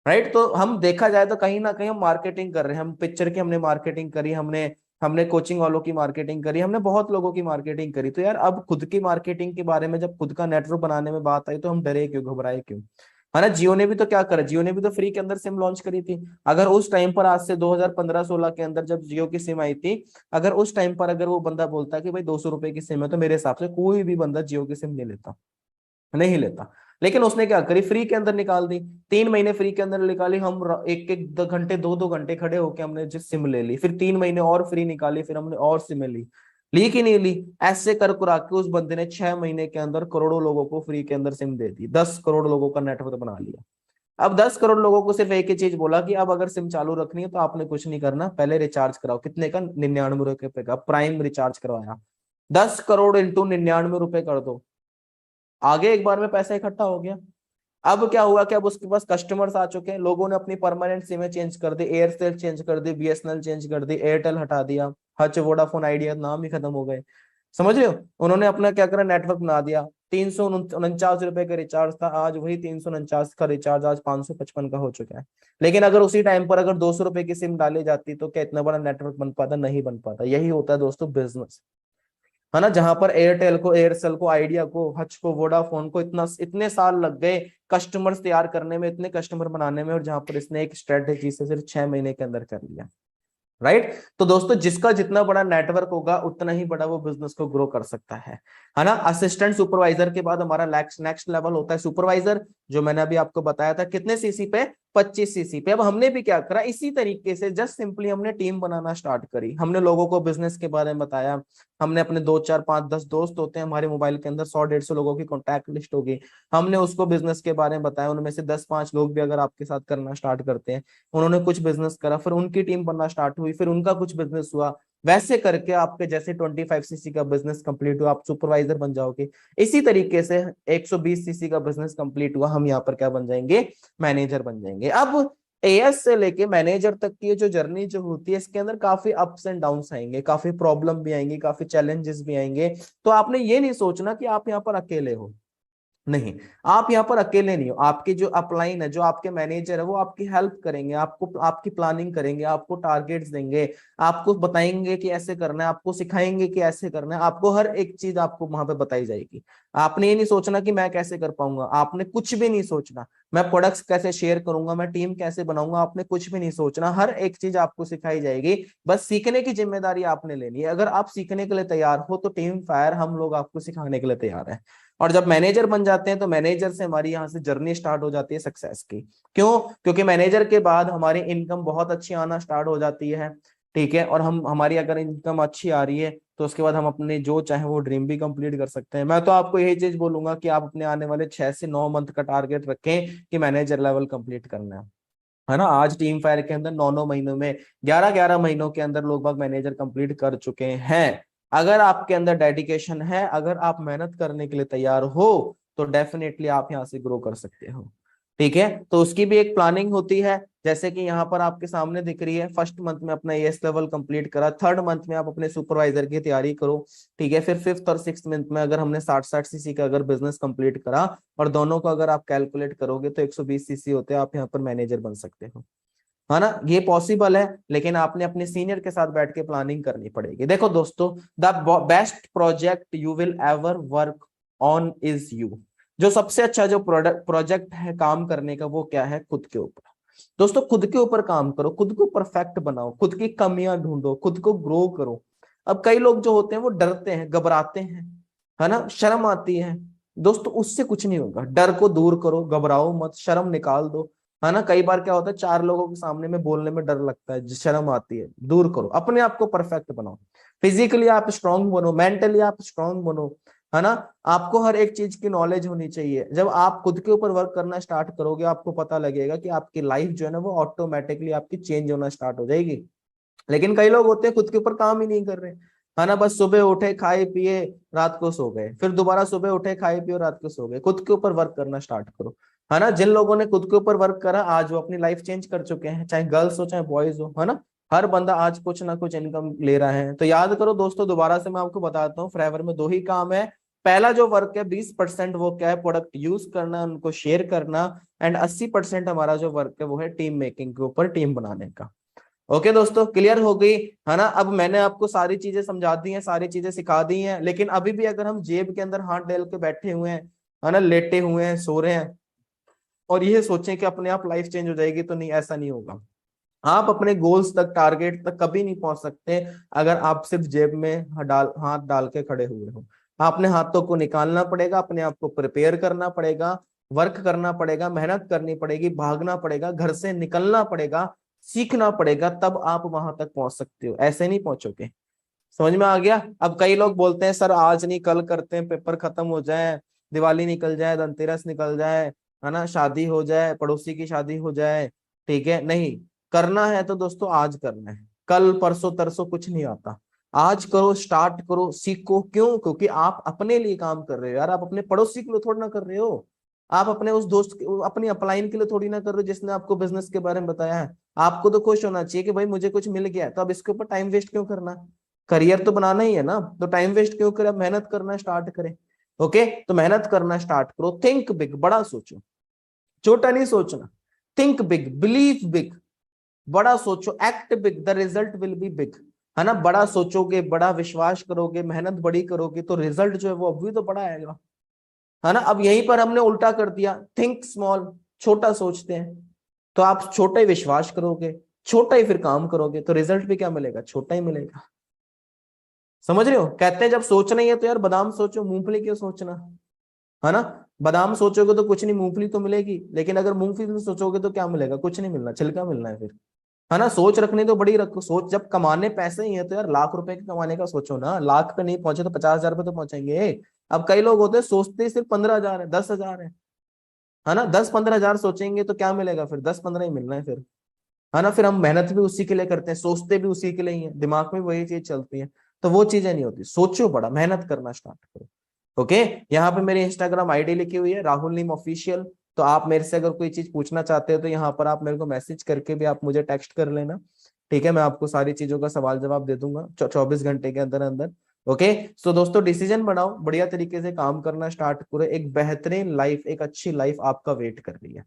राइट। तो हम देखा जाए तो कहीं ना कहीं हम मार्केटिंग कर रहे हैं, हम पिक्चर की हमने मार्केटिंग करी, हमने हमने कोचिंग वालों की मार्केटिंग करी, हमने बहुत लोगों की मार्केटिंग करी। तो यार अब खुद की मार्केटिंग के बारे में जब खुद का नेटवर्क बनाने में बात आई तो हम डरे क्यों, घबराए क्यों, है ना। जियो ने भी तो क्या करा, जियो ने भी तो फ्री के अंदर सिम लॉन्च करी थी। अगर उस टाइम पर, आज से 2015-16 के अंदर जब जियो की सिम आई थी, अगर उस टाइम पर अगर वो बंदा बोलता कि भाई 200 रुपए की सिम है, तो मेरे हिसाब से कोई भी बंदा जियो की सिम नहीं लेता, नहीं लेता। लेकिन उसने क्या करी, फ्री के अंदर निकाल दी, 3 महीने फ्री के अंदर निकाली, हम एक एक 2 घंटे 2 घंटे खड़े होके हमने जिस सिम ले ली, फिर 3 महीने और फ्री निकाली, फिर हमने और सिम ली कि नहीं ली। ऐसे कर कुरा के उस बंदे ने 6 महीने के अंदर करोड़ों लोगों को फ्री के अंदर सिम दे दी, 10 करोड़ लोगों का नेटवर्क बना लिया। अब 10 करोड़ लोगों को सिर्फ एक ही चीज बोला कि अब अगर सिम चालू रखनी है तो आपने कुछ नहीं करना, पहले रिचार्ज कराओ, कितने का, 99 रुपए का प्राइम रिचार्ज करवाया, 10 करोड़ इंटू 99 रुपए कर दो, आगे एक बार में पैसा इकट्ठा हो गया। अब क्या हुआ कि अब उसके पास कस्टमर्स आ चुके हैं, लोगों ने अपनी परमानेंट सिमें चेंज कर दी, एयरसेल चेंज कर दी, बीएसएनएल चेंज कर दी, एयरटेल हटा दिया, हच वोडाफोन आइडिया नाम ही खत्म हो गए, समझ रहे हो। उन्होंने अपना क्या करा, नेटवर्क बना दिया। 349 रुपए का रिचार्ज था, आज वही 349 का रिचार्ज आज 555 का हो चुका है। लेकिन अगर उसी टाइम पर अगर 200 रुपए की सिम डाली जाती तो क्या इतना बड़ा नेटवर्क बन पाता, नहीं बन पाता। यही होता है दोस्तों बिजनेस, है ना। जहां पर एयरटेल को, एयरसेल को, आइडिया को, हच को, वोडाफोन को इतने साल लग गए कस्टमर्स तैयार करने में, इतने कस्टमर बनाने में, और जहां पर इसने एक स्ट्रेटेजी से सिर्फ 6 महीने के अंदर कर लिया, राइट। तो दोस्तों जिसका जितना बड़ा नेटवर्क होगा उतना ही बड़ा वो बिजनेस को ग्रो कर सकता है ना। असिस्टेंट सुपरवाइजर के बाद हमारा नेक्स्ट लेवल होता है सुपरवाइजर, जो मैंने अभी आपको बताया था, कितने सीसी पे, 25 सीसी पे। अब हमने भी क्या करा, इसी तरीके से जस्ट सिंपली हमने टीम बनाना स्टार्ट करी, हमने लोगों को बिजनेस के बारे में बताया, हमने अपने 2 4 5 10 दोस्त होते हैं हमारे मोबाइल के अंदर, 100-150 लोगों की कॉन्टैक्ट लिस्ट होगी, हमने उसको बिजनेस के बारे में बताया, उनमें से 10-5 लोग भी अगर आपके साथ करना स्टार्ट करते हैं, उन्होंने कुछ बिजनेस करा, फिर उनकी टीम बनना स्टार्ट हुई, फिर उनका कुछ बिजनेस हुआ, वैसे करके आपके जैसे 25 सीसी का बिजनेस कंप्लीट हुआ, आप सुपरवाइजर बन जाओगे। इसी तरीके से 120 सीसी का बिजनेस कंप्लीट हुआ, हम यहाँ पर क्या बन जाएंगे, मैनेजर बन जाएंगे। अब एएस से लेके मैनेजर तक की जो जर्नी जो होती है, इसके अंदर काफी अप्स एंड डाउन्स आएंगे, काफी प्रॉब्लम भी आएंगी, काफी चैलेंजेस भी आएंगे। तो आपने ये नहीं सोचना कि आप यहाँ पर अकेले हो, नहीं, आप यहाँ पर अकेले नहीं हो। आपके जो अपलाइन है, जो आपके मैनेजर है, वो आपकी हेल्प करेंगे, आपको आपकी प्लानिंग करेंगे, आपको टारगेट्स देंगे, आपको बताएंगे कि ऐसे करना है, आपको सिखाएंगे कि ऐसे करना है, आपको हर एक चीज आपको वहां पे बताई जाएगी। आपने ये नहीं सोचना कि मैं कैसे कर पाऊंगा, आपने कुछ भी नहीं सोचना, मैं प्रोडक्ट्स कैसे शेयर करूंगा, मैं टीम कैसे बनाऊंगा, आपने कुछ भी नहीं सोचना, हर एक चीज आपको सिखाई जाएगी। बस सीखने की जिम्मेदारी आपने लेनी है। अगर आप सीखने के लिए तैयार हो तो टीम फायर, हम लोग आपको सिखाने के लिए तैयार है। और जब मैनेजर बन जाते हैं तो मैनेजर से हमारी यहाँ से जर्नी स्टार्ट हो जाती है सक्सेस की। क्यों? क्योंकि मैनेजर के बाद हमारी इनकम बहुत अच्छी आना स्टार्ट हो जाती है, ठीक है। और हम हमारी अगर इनकम अच्छी आ रही है तो उसके बाद हम अपने जो चाहे वो ड्रीम भी कंप्लीट कर सकते हैं। मैं तो आपको यही चीज बोलूंगा कि आप अपने आने वाले 6 से 9 मंथ का टारगेट रखें कि मैनेजर लेवल कंप्लीट करना है ना। आज टीम फायर के अंदर 9 महीनों में, 11 महीनों के अंदर लोग बाग मैनेजर कंप्लीट कर चुके हैं। अगर आपके अंदर डेडिकेशन है, अगर आप मेहनत करने के लिए तैयार हो, तो डेफिनेटली आप यहाँ से ग्रो कर सकते हो। ठीक है, तो उसकी भी एक प्लानिंग होती है। जैसे कि यहाँ पर आपके सामने दिख रही है, फर्स्ट मंथ में अपना एएस लेवल कंप्लीट करा, थर्ड मंथ में आप अपने सुपरवाइजर की तैयारी करो, ठीक है। फिर फिफ्थ और सिक्स्थ मंथ में अगर हमने 60 सीसी का अगर बिजनेस कंप्लीट करा, और दोनों को अगर आप कैलकुलेट करोगे तो 120 सीसी होते हैं, आप यहाँ पर मैनेजर बन सकते हो, है ना। ये पॉसिबल है, लेकिन आपने अपने सीनियर के साथ बैठ के प्लानिंग करनी पड़ेगी। देखो दोस्तों, the best project you will ever work on is you. जो सबसे अच्छा जो प्रोजेक्ट है काम करने का, वो क्या है? खुद के ऊपर। दोस्तों खुद के ऊपर काम करो, खुद को परफेक्ट बनाओ, खुद की कमियां ढूंढो, खुद को ग्रो करो। अब कई लोग जो होते हैं वो डरते हैं, घबराते हैं, है ना, शर्म आती है। दोस्तों उससे कुछ नहीं होगा, डर को दूर करो, घबराओ मत, शर्म निकाल दो, है ना। कई बार क्या होता है, 4 लोगों के सामने में बोलने में डर लगता है, शर्म आती है, दूर करो, अपने आप को परफेक्ट बनाओ। फिजिकली आप स्ट्रांग बनो, मेंटली आप स्ट्रांग बनो, है ना। आपको हर एक चीज की नॉलेज होनी चाहिए। जब आप खुद के ऊपर वर्क करना स्टार्ट करोगे, आपको पता लगेगा कि आपकी लाइफ जो है ना, वो ऑटोमेटिकली आपकी चेंज होना स्टार्ट हो जाएगी। लेकिन कई लोग होते हैं खुद के ऊपर काम ही नहीं कर रहे, है ना, बस सुबह उठे, खाए पिए, रात को सो गए, फिर दोबारा सुबह उठे, खाए पिए, रात को सो गए। खुद के ऊपर वर्क करना स्टार्ट करो, है ना। जिन लोगों ने खुद के ऊपर वर्क करा, आज वो अपनी लाइफ चेंज कर चुके हैं, चाहे गर्ल्स हो चाहे बॉयज हो, है ना। हर बंदा आज कुछ ना कुछ इनकम ले रहा है। तो याद करो दोस्तों, दोबारा से मैं आपको बताता हूँ, फॉरएवर में 2 ही काम है। पहला जो वर्क है 20%, वो क्या है? प्रोडक्ट यूज करना, उनको शेयर करना। एंड 80% हमारा जो वर्क है वो है टीम मेकिंग के ऊपर, टीम बनाने का। ओके दोस्तों, क्लियर हो गई, है ना। अब मैंने आपको सारी चीजें समझा दी हैं, सारी चीजें सिखा दी हैं, लेकिन अभी भी अगर हम जेब के अंदर हाथ डाल के बैठे हुए हैं, है ना, लेटे हुए हैं, सो रहे हैं, और ये सोचें कि अपने आप लाइफ चेंज हो जाएगी, तो नहीं, ऐसा नहीं होगा। आप अपने गोल्स तक, टारगेट तक कभी नहीं पहुंच सकते अगर आप सिर्फ जेब में हाथ डाल के खड़े हुए हो। आपने हाथों को निकालना पड़ेगा, अपने आप को प्रिपेयर करना पड़ेगा, वर्क करना पड़ेगा, मेहनत करनी पड़ेगी, भागना पड़ेगा, घर से निकलना पड़ेगा, सीखना पड़ेगा, तब आप वहां तक पहुंच सकते हो। ऐसे नहीं पहुंचोगे। समझ में आ गया? अब कई लोग बोलते हैं सर आज नहीं कल करते हैं, पेपर खत्म हो जाए, दिवाली निकल जाए, धनतेरस निकल जाए, है ना, शादी हो जाए, पड़ोसी की शादी हो जाए, ठीक है। नहीं, करना है तो दोस्तों आज करना है, कल परसों तरसों कुछ नहीं आता। आज करो, स्टार्ट करो, सीखो। क्यों? क्योंकि आप अपने लिए काम कर रहे हो यार, आप अपने पड़ोसी के लिए थोड़ी ना कर रहे हो, आप अपने उस दोस्त अपनी अपलाइन के लिए थोड़ी ना कर रहे हो जिसने आपको बिजनेस के बारे में बताया है। आपको तो खुश होना चाहिए कि भाई मुझे कुछ मिल गया, तो अब इसके ऊपर टाइम वेस्ट क्यों करना? करियर तो बनाना ही है ना, तो टाइम वेस्ट क्यों करें? मेहनत करना स्टार्ट करें। ओके, तो मेहनत करना स्टार्ट करो, थिंक बिग, बड़ा सोचो, छोटा नहीं सोचना। थिंक बिग, बिलीव बिग, बड़ा सोचो, act big, the result will be big, है ना। बड़ा सोचोगे, बड़ा विश्वास करोगे, मेहनत बड़ी करोगे, तो रिजल्ट जो है वो अभी तो बड़ा आएगा, है ना। अब यहीं पर हमने उल्टा कर दिया, थिंक स्मॉल, छोटा सोचते हैं, तो आप छोटा ही विश्वास करोगे, छोटा ही फिर काम करोगे, तो रिजल्ट भी क्या मिलेगा? छोटा ही मिलेगा। समझ रहे हो? कहते हैं जब सोचना ही है तो यार बादाम सोचो, मूंगफली क्यों सोचना, है ना। बादाम सोचोगे तो कुछ नहीं, मूंगफली तो मिलेगी, लेकिन अगर मूंगफली सोचोगे तो क्या मिलेगा? कुछ नहीं मिलना, छिलका मिलना है फिर, है ना। सोच रखनी तो बड़ी रखो, सोच जब कमाने पैसे ही है तो यार लाख रुपए के कमाने का सोचो ना। लाख पे नहीं पहुंचे तो 50,000 पे तो पहुंचेंगे। अब कई लोग होते हैं सोचते ही सिर्फ 15,000 है, 10,000 है ना। 10-15,000 सोचेंगे तो क्या मिलेगा? फिर 10-15 ही मिलना है फिर, है ना। फिर हम मेहनत भी उसी के लिए करते हैं, सोचते भी उसी के लिए ही है, दिमाग में वही चीज चलती है, तो वो चीजें नहीं होती। सोचो बड़ा, मेहनत करना स्टार्ट करो। ओके, यहाँ पे मेरी इंस्टाग्राम आईडी लिखी हुई है, राहुल नीम ऑफिशियल। तो आप मेरे से अगर कोई चीज पूछना चाहते हो तो यहाँ पर आप मेरे को मैसेज करके भी आप मुझे टेक्स्ट कर लेना, ठीक है। मैं आपको सारी चीजों का सवाल जवाब दे दूंगा 24 घंटे के अंदर अंदर। ओके, सो दोस्तों डिसीजन बनाओ, बढ़िया तरीके से काम करना स्टार्ट करो, एक बेहतरीन लाइफ, एक अच्छी लाइफ आपका वेट कर रही है।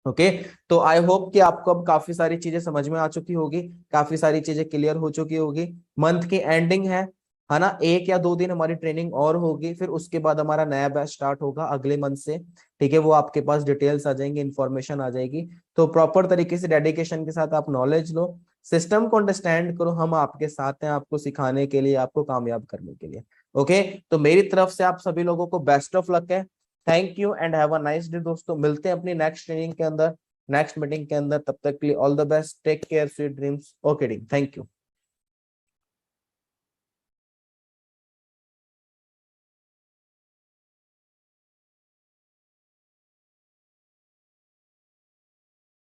ओके, तो आई होप कि आपको अब काफी सारी चीजें समझ में आ चुकी होगी, काफी सारी चीजें क्लियर हो चुकी होगी। मंथ की एंडिंग है ना, 1 या 2 दिन हमारी ट्रेनिंग और होगी, फिर उसके बाद हमारा नया बैच स्टार्ट होगा अगले मंथ से, ठीक है। वो आपके पास डिटेल्स आ जाएंगे, इन्फॉर्मेशन आ जाएगी, तो प्रॉपर तरीके से डेडिकेशन के साथ आप नॉलेज लो, सिस्टम को अंडरस्टैंड करो। हम आपके साथ हैं, आपको सिखाने के लिए, आपको कामयाब करने के लिए। ओके, तो मेरी तरफ से आप सभी लोगों को बेस्ट ऑफ लक है। Thank you and have a nice day दोस्तों। मिलते हैं अपनी नेक्स्ट ट्रेनिंग के अंदर, नेक्स्ट मीटिंग के अंदर। तब तक के लिए all the best, take care, sweet dreams. Okay डी, थैंक यू।